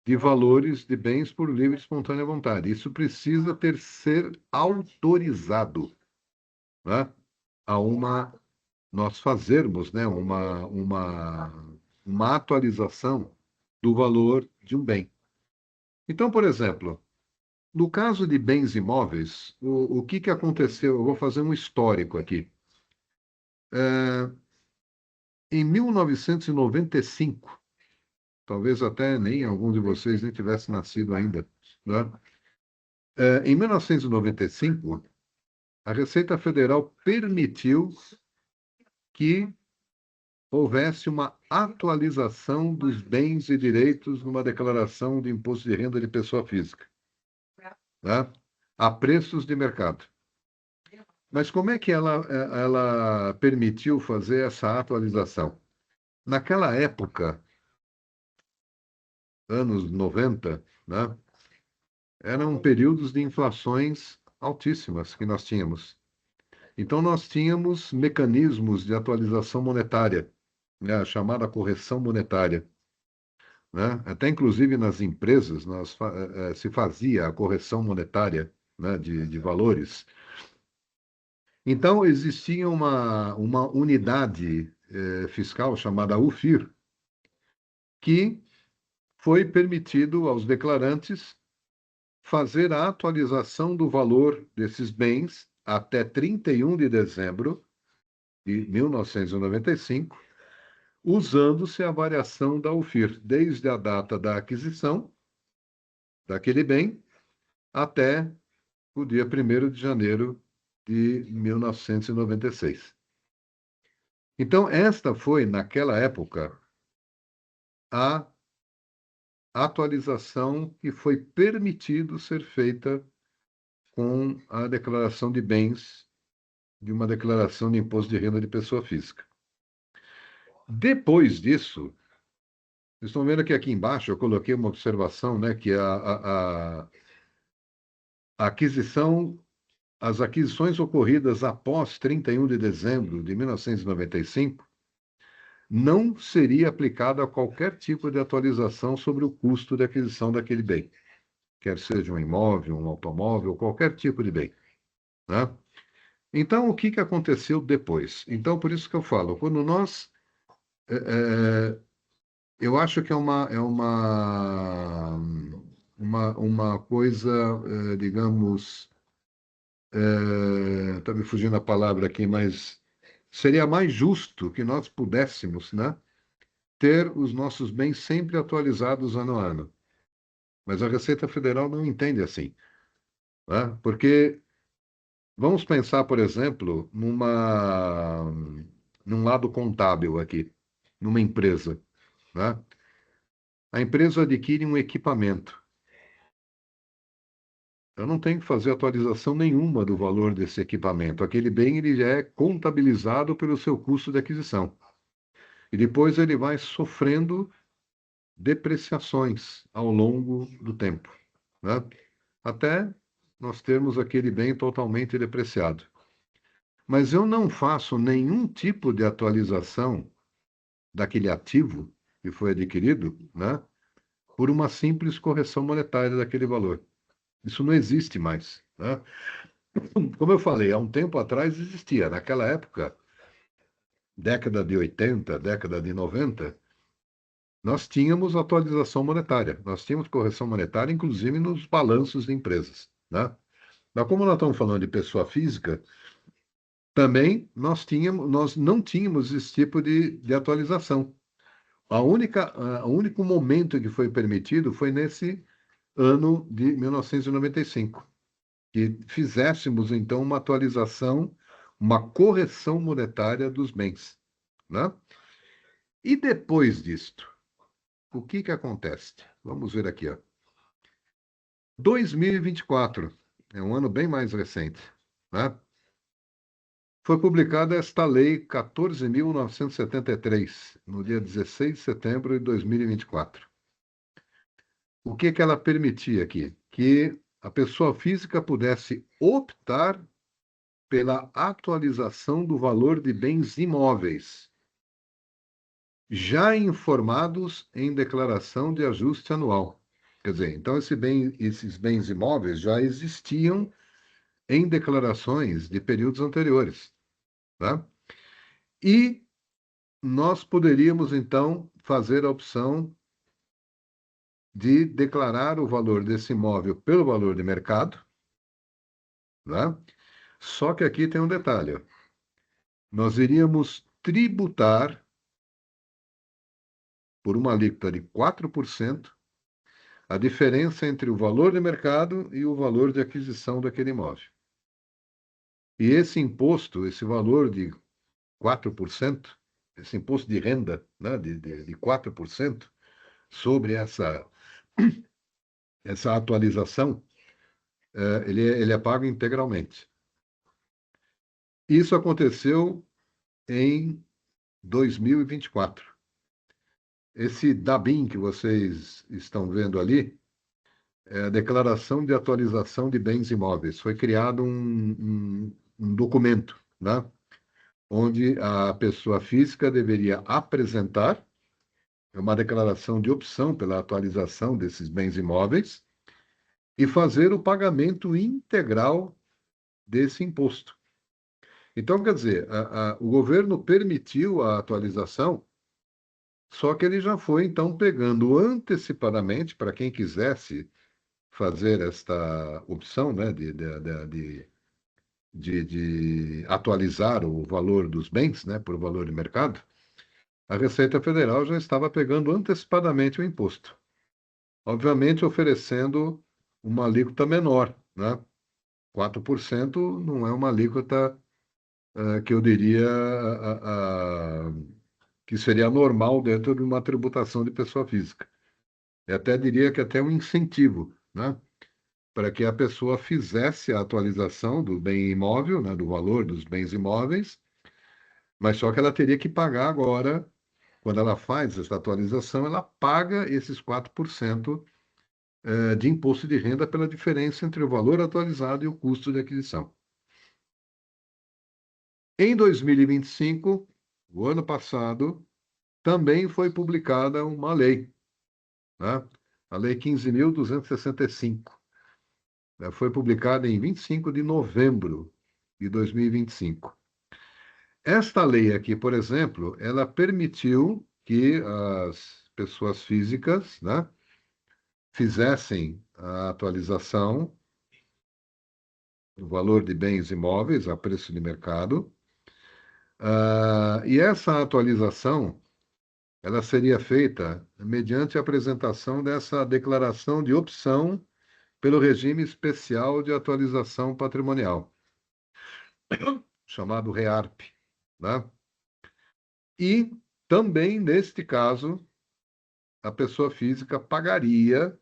de valores de bens por livre e espontânea vontade. Isso precisa ser autorizado, né? Nós fazermos, né, uma atualização do valor de um bem. Então, por exemplo, no caso de bens imóveis, o que aconteceu? Eu vou fazer um histórico aqui. Em 1995, talvez até nem algum de vocês nem tivesse nascido ainda, né? Em 1995, a Receita Federal permitiu que houvesse uma atualização dos bens e direitos numa declaração de imposto de renda de pessoa física, né? A preços de mercado. Mas como é que ela permitiu fazer essa atualização? Naquela época, anos 90, né, eram períodos de inflações altíssimas que nós tínhamos. Então, nós tínhamos mecanismos de atualização monetária, né, a chamada correção monetária, né? Até, inclusive, nas empresas, se fazia a correção monetária, né, de valores. Então, existia uma unidade fiscal chamada UFIR, que foi permitido aos declarantes fazer a atualização do valor desses bens até 31 de dezembro de 1995, usando-se a variação da UFIR, desde a data da aquisição daquele bem até o dia 1º de janeiro de 1996. Então, esta foi, naquela época, a atualização que foi permitido ser feita com a declaração de bens de uma declaração de imposto de renda de pessoa física. Depois disso, vocês estão vendo que aqui embaixo eu coloquei uma observação, né, que a aquisição, as aquisições ocorridas após 31 de dezembro de 1995 não seria aplicada a qualquer tipo de atualização sobre o custo de aquisição daquele bem, quer seja um imóvel, um automóvel, qualquer tipo de bem, né? Então, o que aconteceu depois? Então, por isso que eu falo, quando nós... eu acho que é uma coisa, digamos... Está me fugindo a palavra aqui, mas seria mais justo que nós pudéssemos, né, ter os nossos bens sempre atualizados ano a ano. Mas a Receita Federal não entende assim, né? Porque vamos pensar, por exemplo, num lado contábil aqui, numa empresa, né? A empresa adquire um equipamento. Eu não tenho que fazer atualização nenhuma do valor desse equipamento. Aquele bem ele já é contabilizado pelo seu custo de aquisição. E depois ele vai sofrendo depreciações ao longo do tempo, né? Até nós termos aquele bem totalmente depreciado. Mas eu não faço nenhum tipo de atualização daquele ativo que foi adquirido, né, por uma simples correção monetária daquele valor. Isso não existe mais, né? Como eu falei, há um tempo atrás existia. Naquela época, década de 80, década de 90, nós tínhamos atualização monetária. Nós tínhamos correção monetária, inclusive nos balanços de empresas, né? Mas como nós estamos falando de pessoa física, também nós não tínhamos esse tipo de atualização. O único momento que foi permitido foi nesse ano de 1995, que fizéssemos, então, uma atualização, uma correção monetária dos bens, né? E depois disto, o que que acontece? Vamos ver aqui, ó. 2024 é um ano bem mais recente, né? Foi publicada esta Lei 14.973, no dia 16 de setembro de 2024. O que que ela permitia aqui? Que a pessoa física pudesse optar pela atualização do valor de bens imóveis, já informados em declaração de ajuste anual. Quer dizer, então esses bens imóveis já existiam em declarações de períodos anteriores, tá? E nós poderíamos, então, fazer a opção de declarar o valor desse imóvel pelo valor de mercado, né? Só que aqui tem um detalhe, ó. Nós iríamos tributar por uma alíquota de 4% a diferença entre o valor de mercado e o valor de aquisição daquele imóvel. E esse imposto, esse valor de 4%, esse imposto de renda, né, de 4% sobre essa atualização, ele é pago integralmente. Isso aconteceu em 2024. Esse DABIN que vocês estão vendo ali é a Declaração de Atualização de Bens Imóveis. Foi criado um documento, né, onde a pessoa física deveria apresentar uma declaração de opção pela atualização desses bens imóveis e fazer o pagamento integral desse imposto. Então, quer dizer, o governo permitiu a atualização, só que ele já foi, então, pegando antecipadamente, para quem quisesse fazer esta opção, né, de atualizar o valor dos bens, né, por valor de mercado, a Receita Federal já estava pegando antecipadamente o imposto. Obviamente, oferecendo uma alíquota menor, né? 4% não é uma alíquota que eu diria que seria normal dentro de uma tributação de pessoa física. Eu até diria que até um incentivo, né, para que a pessoa fizesse a atualização do bem imóvel, né, do valor dos bens imóveis, mas só que ela teria que pagar agora, quando ela faz essa atualização, ela paga esses 4% de imposto de renda pela diferença entre o valor atualizado e o custo de aquisição. Em 2025, o ano passado, também foi publicada uma lei, né? A Lei 15.265. Foi publicada em 25 de novembro de 2025. Esta lei aqui, por exemplo, ela permitiu que as pessoas físicas, né, fizessem a atualização do valor de bens imóveis a preço de mercado. E essa atualização ela seria feita mediante a apresentação dessa declaração de opção pelo regime especial de atualização patrimonial, chamado REARP, né? E também, neste caso, a pessoa física pagaria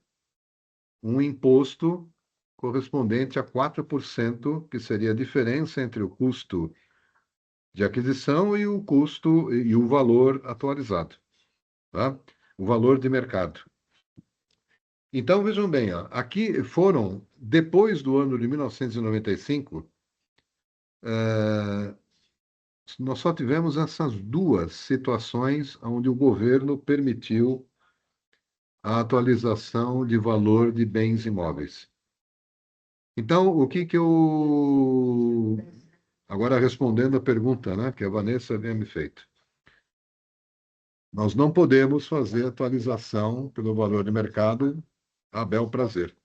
um imposto correspondente a 4%, que seria a diferença entre o custo de aquisição e o custo e o valor atualizado, tá? O valor de mercado. Então, vejam bem, ó, aqui foram, depois do ano de 1995, nós só tivemos essas duas situações onde o governo permitiu a atualização de valor de bens imóveis. Então, o que que eu... Agora, respondendo a pergunta, né, que a Vanessa havia me feito. Nós não podemos fazer atualização pelo valor de mercado a bel prazer,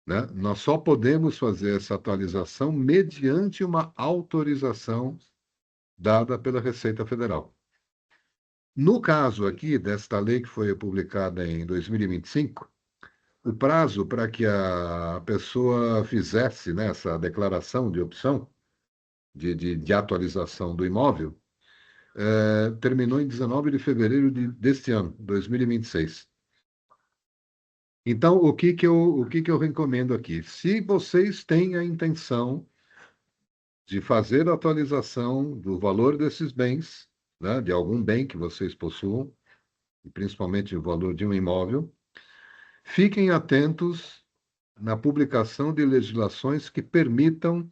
né? Nós só podemos fazer essa atualização mediante uma autorização dada pela Receita Federal. No caso aqui, desta lei que foi publicada em 2025, o prazo para que a pessoa fizesse, né, essa declaração de opção de atualização do imóvel terminou em 19 de fevereiro deste ano, 2026. Então, o que que eu recomendo aqui? Se vocês têm a intenção de fazer a atualização do valor desses bens, né, de algum bem que vocês possuam, e principalmente o valor de um imóvel, fiquem atentos na publicação de legislações que permitam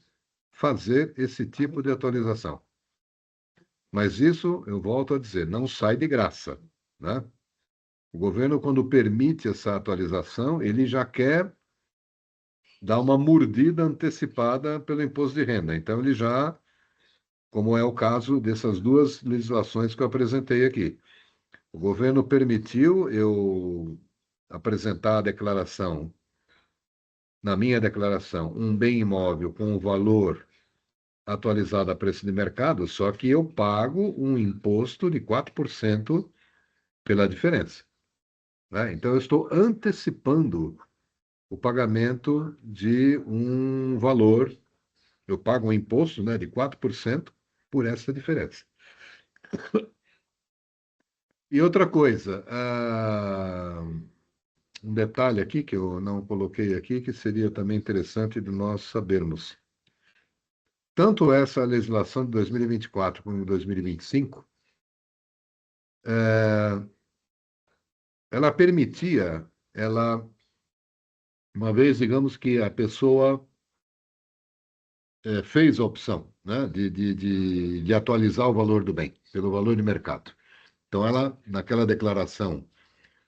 fazer esse tipo de atualização. Mas isso, eu volto a dizer, não sai de graça, né? O governo, quando permite essa atualização, ele já quer dar uma mordida antecipada pelo imposto de renda. Então, ele já, como é o caso dessas duas legislações que eu apresentei aqui. O governo permitiu eu apresentar a declaração, na minha declaração, um bem imóvel com o valor atualizado a preço de mercado, só que eu pago um imposto de 4% pela diferença, né? Então, eu estou antecipando o pagamento de um valor, eu pago um imposto, né, de 4% por essa diferença. E outra coisa, um detalhe aqui que eu não coloquei aqui, que seria também interessante de nós sabermos. Tanto essa legislação de 2024 como de 2025, ela permitia, uma vez, digamos que a pessoa fez a opção, né, de atualizar o valor do bem pelo valor de mercado. Então, ela, naquela declaração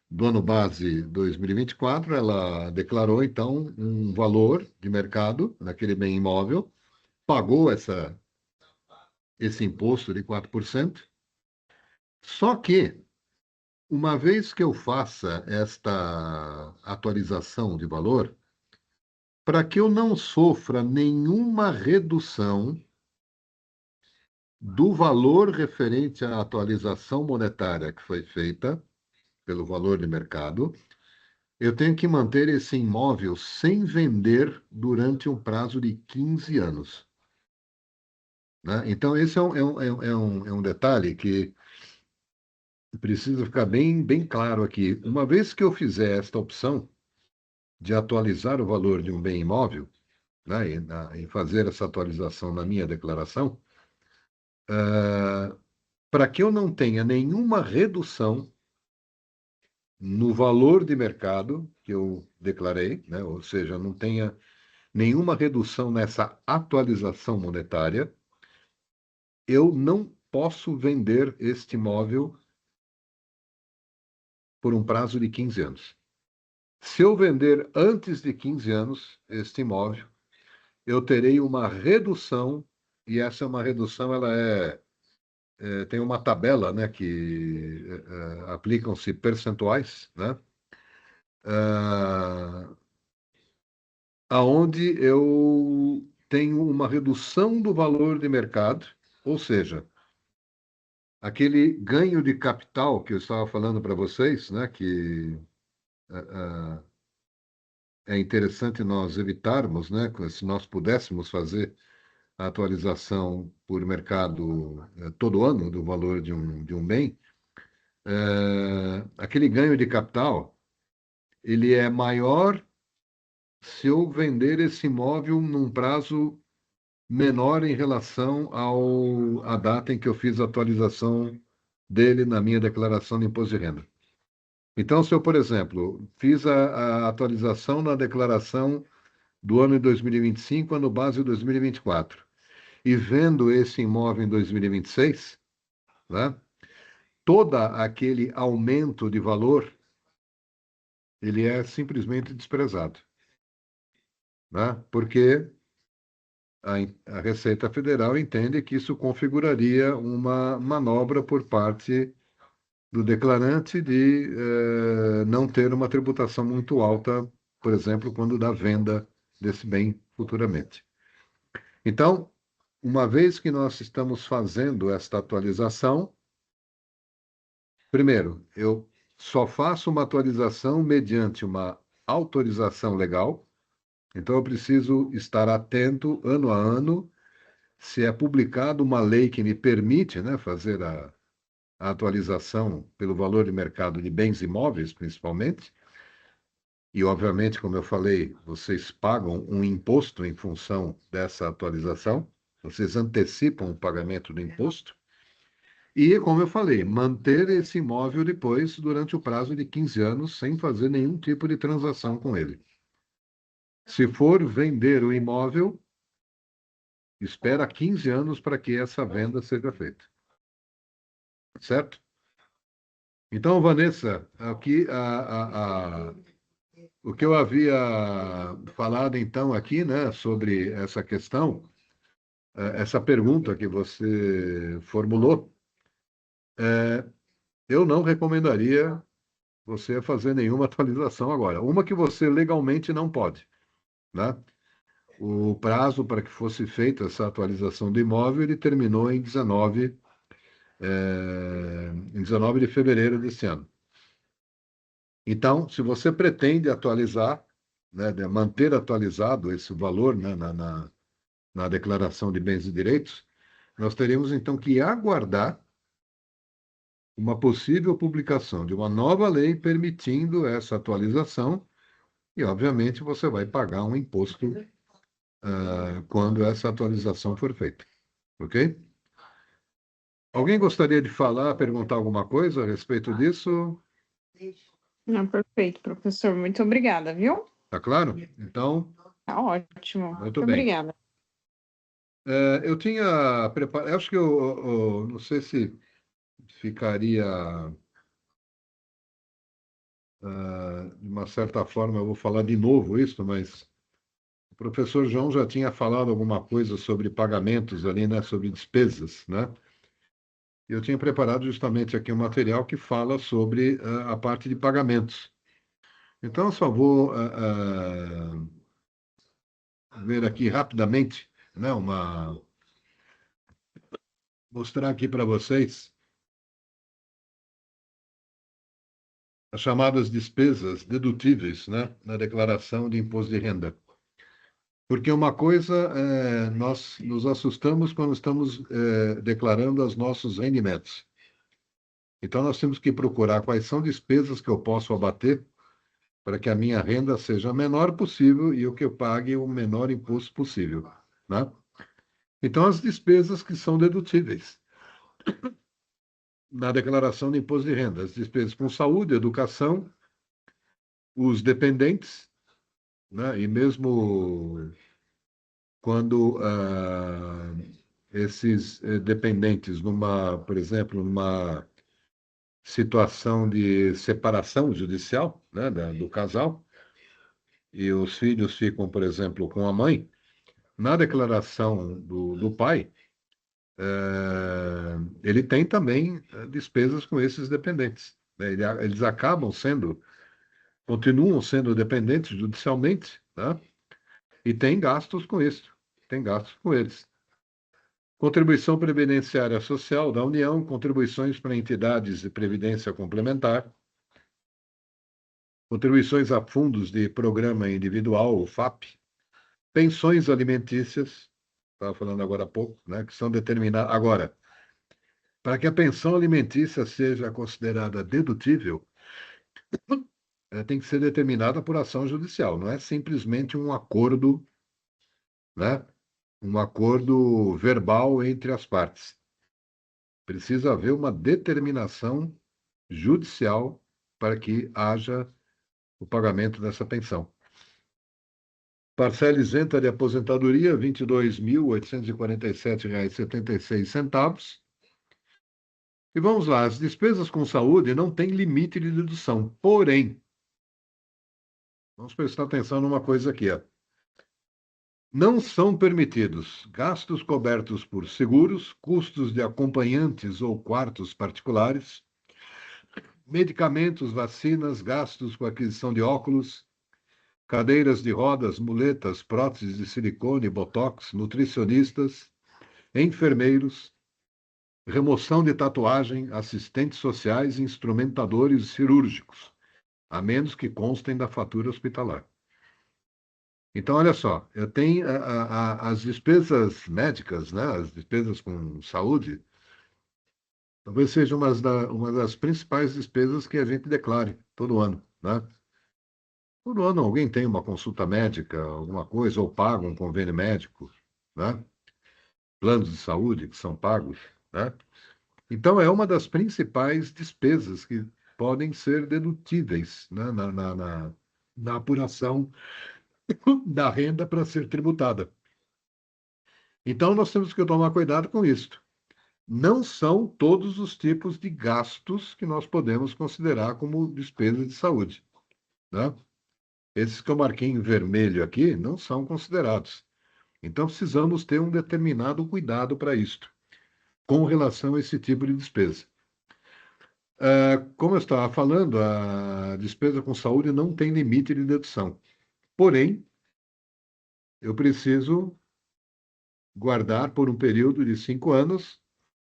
do ano base 2024, ela declarou, então, um valor de mercado naquele bem imóvel, pagou esse imposto de 4%, só que, uma vez que eu faça esta atualização de valor, para que eu não sofra nenhuma redução do valor referente à atualização monetária que foi feita pelo valor de mercado, eu tenho que manter esse imóvel sem vender durante um prazo de 15 anos. Né? Então, esse é um detalhe que precisa ficar bem claro aqui. Uma vez que eu fizer esta opção de atualizar o valor de um bem imóvel, né, e fazer essa atualização na minha declaração, para que eu não tenha nenhuma redução no valor de mercado que eu declarei, né, ou seja, não tenha nenhuma redução nessa atualização monetária, eu não posso vender este imóvel por um prazo de 15 anos. Se eu vender antes de 15 anos este imóvel, eu terei uma redução, e essa é uma redução, ela tem uma tabela, né, que aplicam-se percentuais, né, aonde eu tenho uma redução do valor de mercado, ou seja, aquele ganho de capital que eu estava falando para vocês, né, que é interessante nós evitarmos, né, se nós pudéssemos fazer a atualização por mercado todo ano do valor de um bem, aquele ganho de capital, ele é maior se eu vender esse imóvel num prazo menor em relação à data em que eu fiz a atualização dele na minha declaração de imposto de renda. Então, se eu, por exemplo, fiz a atualização na declaração do ano de 2025, ano base de 2024, e vendo esse imóvel em 2026, né, todo aquele aumento de valor, ele é simplesmente desprezado, né? Porque a Receita Federal entende que isso configuraria uma manobra por parte do declarante de não ter uma tributação muito alta, por exemplo, quando da venda desse bem futuramente. Então, uma vez que nós estamos fazendo esta atualização, primeiro, eu só faço uma atualização mediante uma autorização legal, então eu preciso estar atento ano a ano se é publicada uma lei que me permite, né, fazer a atualização pelo valor de mercado de bens imóveis, principalmente. E, obviamente, como eu falei, vocês pagam um imposto em função dessa atualização, vocês antecipam o pagamento do imposto. E, como eu falei, manter esse imóvel depois durante o prazo de 15 anos sem fazer nenhum tipo de transação com ele. Se for vender o imóvel, espera 15 anos para que essa venda seja feita. Certo? Então, Vanessa, aqui o que eu havia falado então aqui, né, sobre essa questão, essa pergunta que você formulou, eu não recomendaria você fazer nenhuma atualização agora. Uma que você legalmente não pode, né? O prazo para que fosse feita essa atualização do imóvel, ele terminou em 19 de fevereiro desse ano. Então, se você pretende atualizar, né, manter atualizado esse valor, né, na declaração de bens e direitos, nós teríamos então que aguardar uma possível publicação de uma nova lei permitindo essa atualização e, obviamente, você vai pagar um imposto quando essa atualização for feita. Ok? Alguém gostaria de falar, perguntar alguma coisa a respeito disso? Não, perfeito, professor. Muito obrigada, viu? Tá claro? Então, Tá ótimo. muito bem. Obrigada. Eu tinha preparado, acho que eu não sei se ficaria, de uma certa forma, eu vou falar de novo isso, mas o professor João já tinha falado alguma coisa sobre pagamentos ali, né, sobre despesas, né? Eu tinha preparado justamente aqui um material que fala sobre a parte de pagamentos. Então, eu só vou ver aqui rapidamente, né, mostrar aqui para vocês as chamadas despesas dedutíveis, né, na declaração de imposto de renda. Porque uma coisa, nós nos assustamos quando estamos declarando os nossos rendimentos. Então, nós temos que procurar quais são despesas que eu posso abater para que a minha renda seja a menor possível e o que eu pague o menor imposto possível, né? Então, as despesas que são dedutíveis na declaração de imposto de renda, as despesas com saúde, educação, os dependentes, né? E mesmo quando esses dependentes, por exemplo, numa situação de separação judicial, né, do casal, e os filhos ficam, por exemplo, com a mãe, na declaração do pai, ele tem também despesas com esses dependentes, né? Eles continuam sendo dependentes judicialmente, tá? E tem gastos com isso, tem gastos com eles. Contribuição previdenciária social da União, contribuições para entidades de previdência complementar, contribuições a fundos de programa individual, o FAP, pensões alimentícias, estava falando agora há pouco, né, que são determinadas. Agora, para que a pensão alimentícia seja considerada dedutível, tem que ser determinada por ação judicial, não é simplesmente um acordo, né, um acordo verbal entre as partes. Precisa haver uma determinação judicial para que haja o pagamento dessa pensão. Parcela isenta de aposentadoria, R$ 22.847,76. E vamos lá, as despesas com saúde não têm limite de dedução. Porém, vamos prestar atenção numa coisa aqui, ó. Não são permitidos gastos cobertos por seguros, custos de acompanhantes ou quartos particulares, medicamentos, vacinas, gastos com aquisição de óculos, cadeiras de rodas, muletas, próteses de silicone, botox, nutricionistas, enfermeiros, remoção de tatuagem, assistentes sociais, instrumentadores cirúrgicos, a menos que constem da fatura hospitalar. Então, olha só, eu tenho as despesas médicas, né, as despesas com saúde, talvez seja uma das principais despesas que a gente declare todo ano, né? Todo ano alguém tem uma consulta médica, alguma coisa, ou paga um convênio médico, né? Planos de saúde que são pagos, né? Então, é uma das principais despesas que podem ser dedutíveis, né, na apuração da renda para ser tributada. Então, nós temos que tomar cuidado com isso. Não são todos os tipos de gastos que nós podemos considerar como despesa de saúde, né? Esses que eu marquei em vermelho aqui não são considerados. Então, precisamos ter um determinado cuidado para isto, com relação a esse tipo de despesa. Como eu estava falando, a despesa com saúde não tem limite de dedução. Porém, eu preciso guardar por um período de 5 anos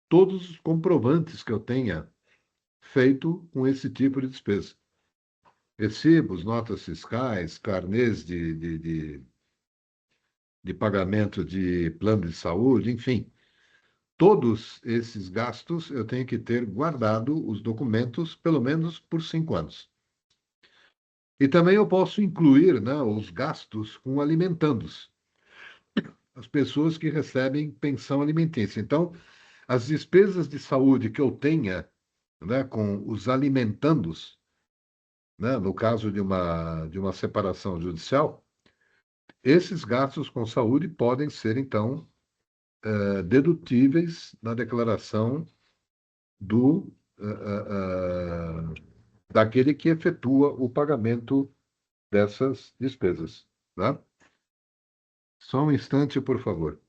todos os comprovantes que eu tenha feito com esse tipo de despesa. Recibos, notas fiscais, carnês de pagamento de plano de saúde, enfim. Todos esses gastos eu tenho que ter guardado os documentos pelo menos por 5 anos. E também eu posso incluir, né, os gastos com alimentandos, as pessoas que recebem pensão alimentícia. Então, as despesas de saúde que eu tenha, né, com os alimentandos, né, no caso de uma separação judicial, esses gastos com saúde podem ser, então, dedutíveis na declaração daquele que efetua o pagamento dessas despesas. Tá? Só um instante, por favor.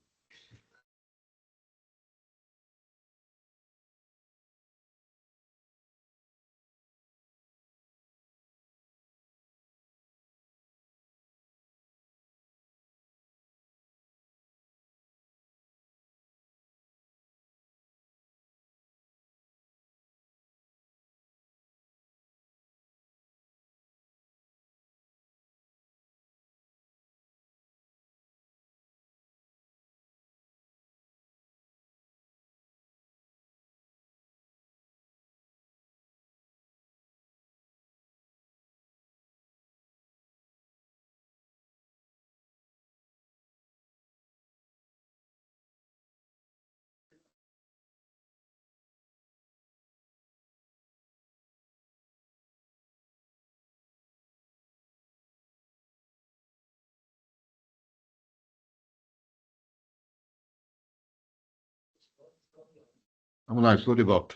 Vamos lá, estou de volta.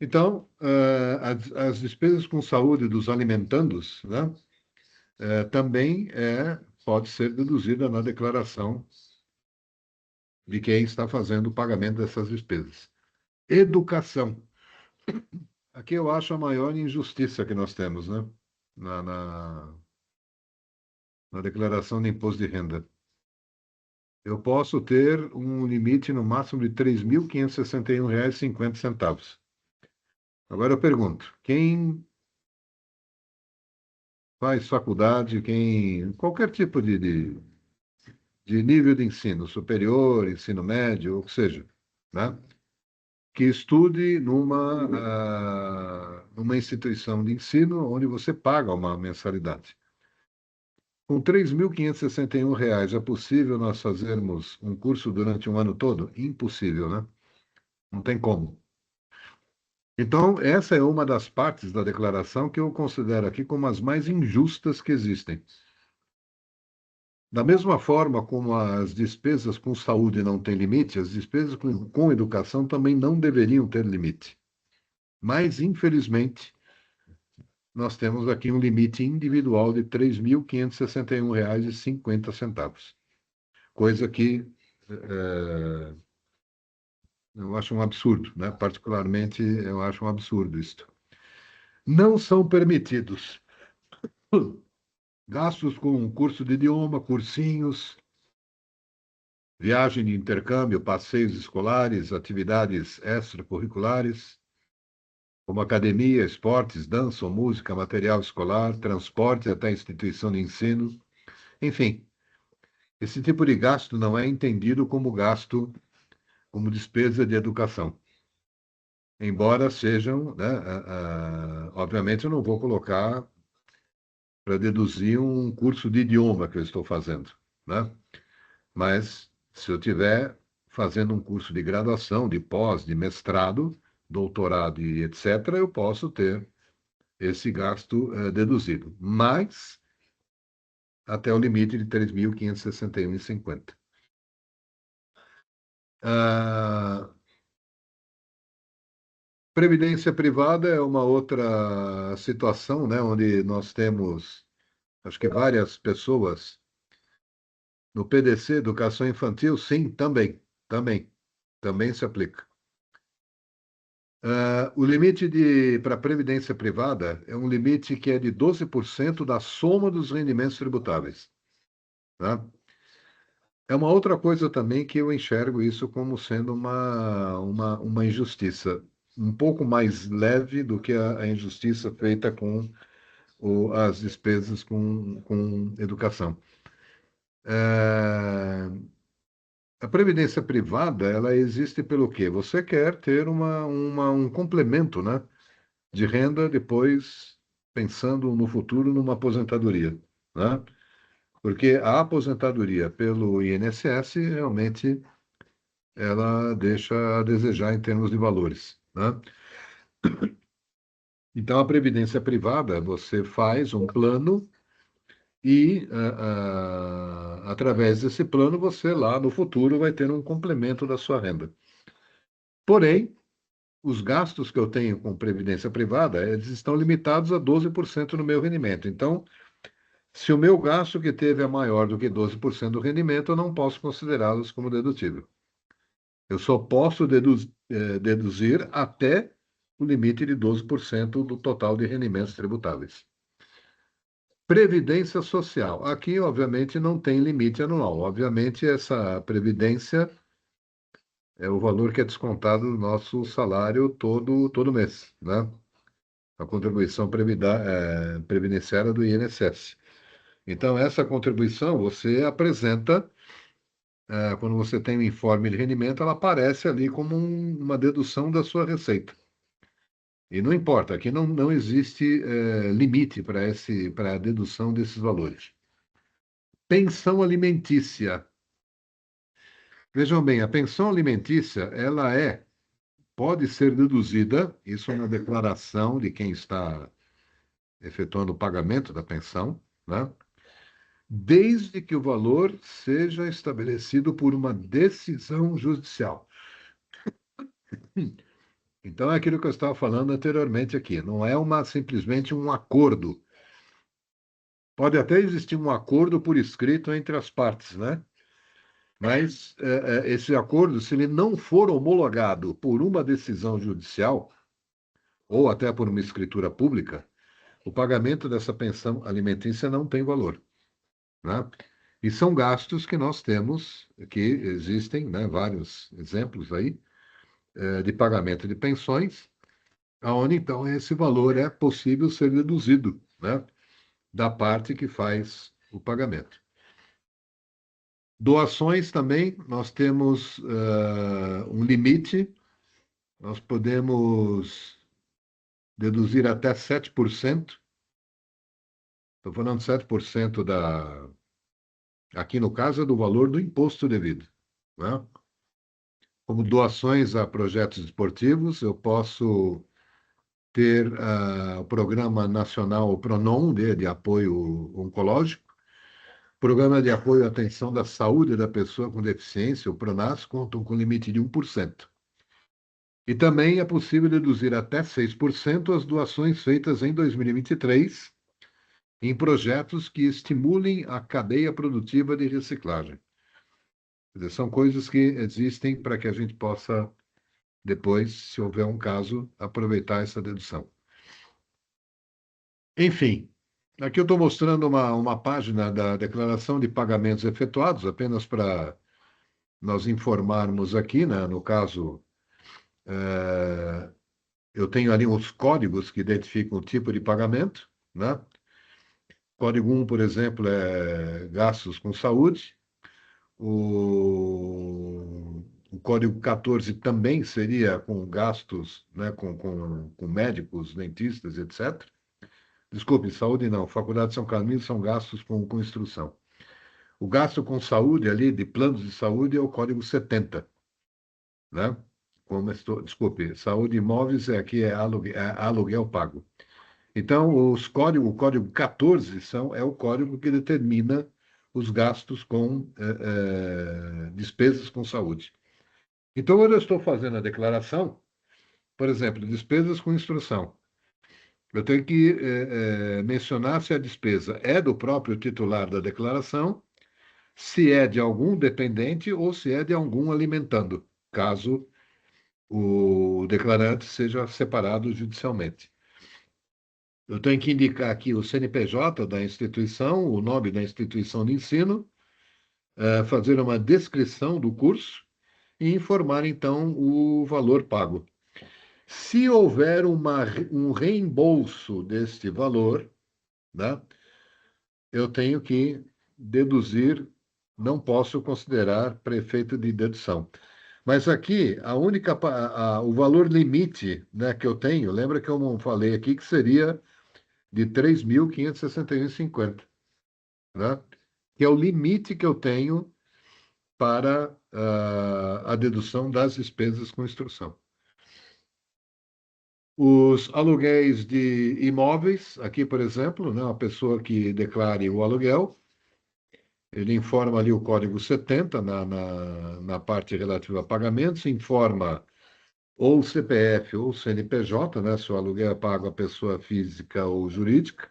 Então, as despesas com saúde dos alimentandos, né, também pode ser deduzida na declaração de quem está fazendo o pagamento dessas despesas. Educação. Aqui eu acho a maior injustiça que nós temos, né, na declaração de imposto de renda. Eu posso ter um limite no máximo de R$ 3.561,50. Agora eu pergunto, quem faz faculdade, qualquer tipo de nível de ensino, superior, ensino médio, ou que seja, né, que estude numa instituição de ensino onde você paga uma mensalidade. Com R$ 3.561 é possível nós fazermos um curso durante um ano todo? Impossível, né? Não tem como. Então, essa é uma das partes da declaração que eu considero aqui como as mais injustas que existem. Da mesma forma como as despesas com saúde não têm limite, as despesas com educação também não deveriam ter limite. Mas, infelizmente, nós temos aqui um limite individual de R$ 3.561,50, coisa que eu acho um absurdo, né? Particularmente, eu acho um absurdo isto. Não são permitidos gastos com curso de idioma, cursinhos, viagem de intercâmbio, passeios escolares, atividades extracurriculares, como academia, esportes, dança ou música, material escolar, transporte até instituição de ensino. Enfim, esse tipo de gasto não é entendido como gasto, como despesa de educação. Embora sejam, né, obviamente eu não vou colocar para deduzir um curso de idioma que eu estou fazendo, né? Mas se eu estiver fazendo um curso de graduação, de pós, de mestrado, doutorado e etc., eu posso ter esse gasto deduzido, mas até o limite de R$ 3.561,50. Previdência privada é uma outra situação, né, onde nós temos, acho que várias pessoas no PDC, educação infantil, sim, também se aplica. O limite para a previdência privada é um limite que é de 12% da soma dos rendimentos tributáveis. Tá? É uma outra coisa também que eu enxergo isso como sendo uma injustiça, um pouco mais leve do que a injustiça feita com as despesas com educação. A previdência privada, ela existe pelo quê? Você quer ter um complemento, né, de renda depois, pensando no futuro, numa aposentadoria, né? Porque a aposentadoria pelo INSS, realmente, ela deixa a desejar em termos de valores, né? Então, a previdência privada, você faz um plano e, através desse plano, você lá no futuro vai ter um complemento da sua renda. Porém, os gastos que eu tenho com previdência privada, eles estão limitados a 12% no meu rendimento. Então, se o meu gasto que teve é maior do que 12% do rendimento, eu não posso considerá-los como dedutível. Eu só posso deduzir até o limite de 12% do total de rendimentos tributáveis. Previdência social. Aqui, obviamente, não tem limite anual. Obviamente, essa previdência é o valor que é descontado do nosso salário todo mês, né? A contribuição previdenciária do INSS. Então, essa contribuição você apresenta, quando você tem um informe de rendimento, ela aparece ali como uma dedução da sua receita. E não importa, aqui não existe limite para a dedução desses valores. Pensão alimentícia. Vejam bem, a pensão alimentícia, ela pode ser deduzida, isso é uma declaração de quem está efetuando o pagamento da pensão, né? Desde que o valor seja estabelecido por uma decisão judicial. Então, é aquilo que eu estava falando anteriormente aqui, não é simplesmente um acordo. Pode até existir um acordo por escrito entre as partes, né? Mas esse acordo, se ele não for homologado por uma decisão judicial, ou até por uma escritura pública, o pagamento dessa pensão alimentícia não tem valor, né? E são gastos que nós temos, que existem, né, vários exemplos aí, de pagamento de pensões, onde então esse valor é possível ser deduzido, né, da parte que faz o pagamento. Doações também, nós temos um limite, nós podemos deduzir até 7%. Estou falando 7% aqui no caso é do valor do imposto devido, né? Como doações a projetos esportivos, eu posso ter o Programa Nacional, o PRONON, de apoio oncológico, Programa de Apoio à Atenção da Saúde da Pessoa com Deficiência, o PRONAS, contam com limite de 1%. E também é possível deduzir até 6% as doações feitas em 2023 em projetos que estimulem a cadeia produtiva de reciclagem. Quer dizer, são coisas que existem para que a gente possa, depois, se houver um caso, aproveitar essa dedução. Enfim, aqui eu estou mostrando uma página da declaração de pagamentos efetuados, apenas para nós informarmos aqui, né? No caso, eu tenho ali os códigos que identificam o tipo de pagamento, né? Código 1, por exemplo, é gastos com saúde. O código 14 também seria com gastos, né, com médicos, dentistas, etc. Desculpe, saúde não. Faculdade de São Camilo são gastos com instrução. O gasto com saúde ali, de planos de saúde, é o código 70. Né? Desculpe, saúde e imóveis aqui é aluguel pago. Então, o código 14 é o código que determina os gastos com despesas com saúde. Então, quando eu estou fazendo a declaração, por exemplo, despesas com instrução, eu tenho que mencionar se a despesa é do próprio titular da declaração, se é de algum dependente ou se é de algum alimentando, caso o declarante seja separado judicialmente. Eu tenho que indicar aqui o CNPJ da instituição, o nome da instituição de ensino, fazer uma descrição do curso e informar, então, o valor pago. Se houver um reembolso deste valor, né, eu tenho que deduzir, não posso considerar para efeito de dedução. Mas aqui, o valor limite, né, que eu tenho, lembra que eu falei aqui que seria de R$ 3.561,50, né? Que é o limite que eu tenho para a dedução das despesas com instrução. Os aluguéis de imóveis, aqui, por exemplo, né, uma pessoa que declare o aluguel, ele informa ali o código 70 na parte relativa a pagamentos, informa ou CPF ou CNPJ, né, se o aluguel é pago a pessoa física ou jurídica,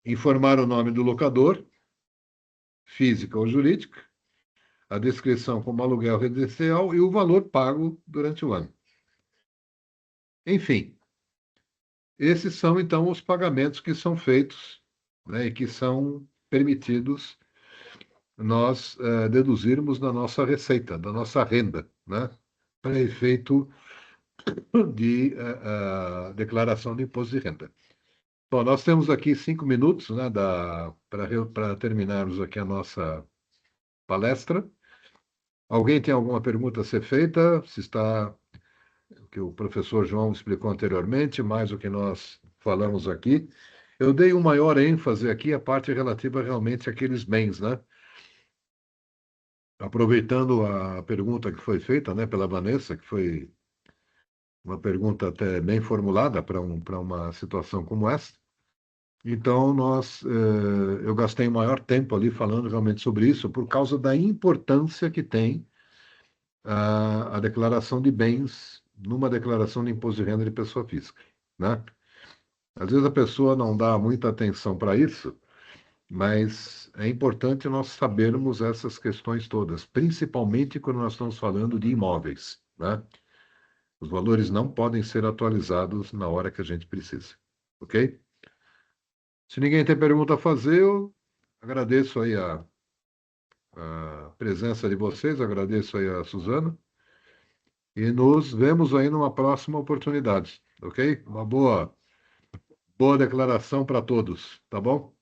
informar o nome do locador, física ou jurídica, a descrição como aluguel residencial e o valor pago durante o ano. Enfim, esses são, então, os pagamentos que são feitos, né, e que são permitidos nós deduzirmos da nossa receita, da nossa renda, né, para efeito de declaração de imposto de renda. Bom, nós temos aqui 5 minutos, né, para terminarmos aqui a nossa palestra. Alguém tem alguma pergunta a ser feita? Se está o que o professor João explicou anteriormente, mais o que nós falamos aqui. Eu dei um maior ênfase aqui à parte relativa realmente àqueles bens, né? Aproveitando a pergunta que foi feita, né, pela Vanessa, que foi uma pergunta até bem formulada para uma situação como essa. Então, eu gastei o maior tempo ali falando realmente sobre isso, por causa da importância que tem a declaração de bens numa declaração de imposto de renda de pessoa física, né? Às vezes a pessoa não dá muita atenção para isso, mas é importante nós sabermos essas questões todas, principalmente quando nós estamos falando de imóveis, né? Os valores não podem ser atualizados na hora que a gente precisa, ok? Se ninguém tem pergunta a fazer, eu agradeço aí a presença de vocês, agradeço aí a Suzana, e nos vemos aí numa próxima oportunidade, ok? Uma boa declaração para todos, tá bom?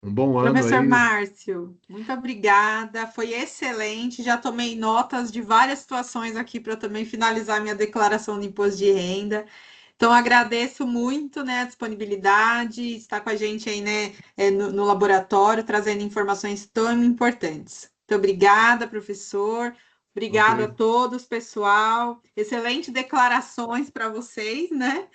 Um bom ano Professor aí. Márcio, muito obrigada, foi excelente, já tomei notas de várias situações aqui para também finalizar minha declaração de imposto de renda. Então, agradeço muito, né, a disponibilidade, estar com a gente aí, né, no laboratório, trazendo informações tão importantes. Muito obrigada, professor. Obrigado a todos, pessoal. Excelentes declarações para vocês, né,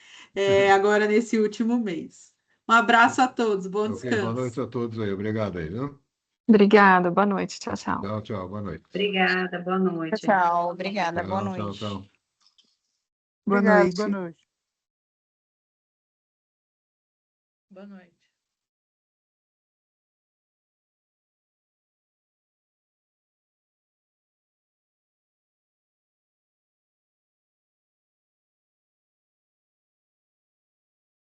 agora nesse último mês. Um abraço a todos, bom Ok, boa descanso. noite a todos aí. Obrigado aí, viu? Obrigada, boa noite. Tchau, tchau. Tchau, tchau, boa noite. Obrigada, boa noite. Tchau, obrigada, boa Tchau, tchau, noite. tchau. Boa Obrigado, noite. boa noite. Boa noite.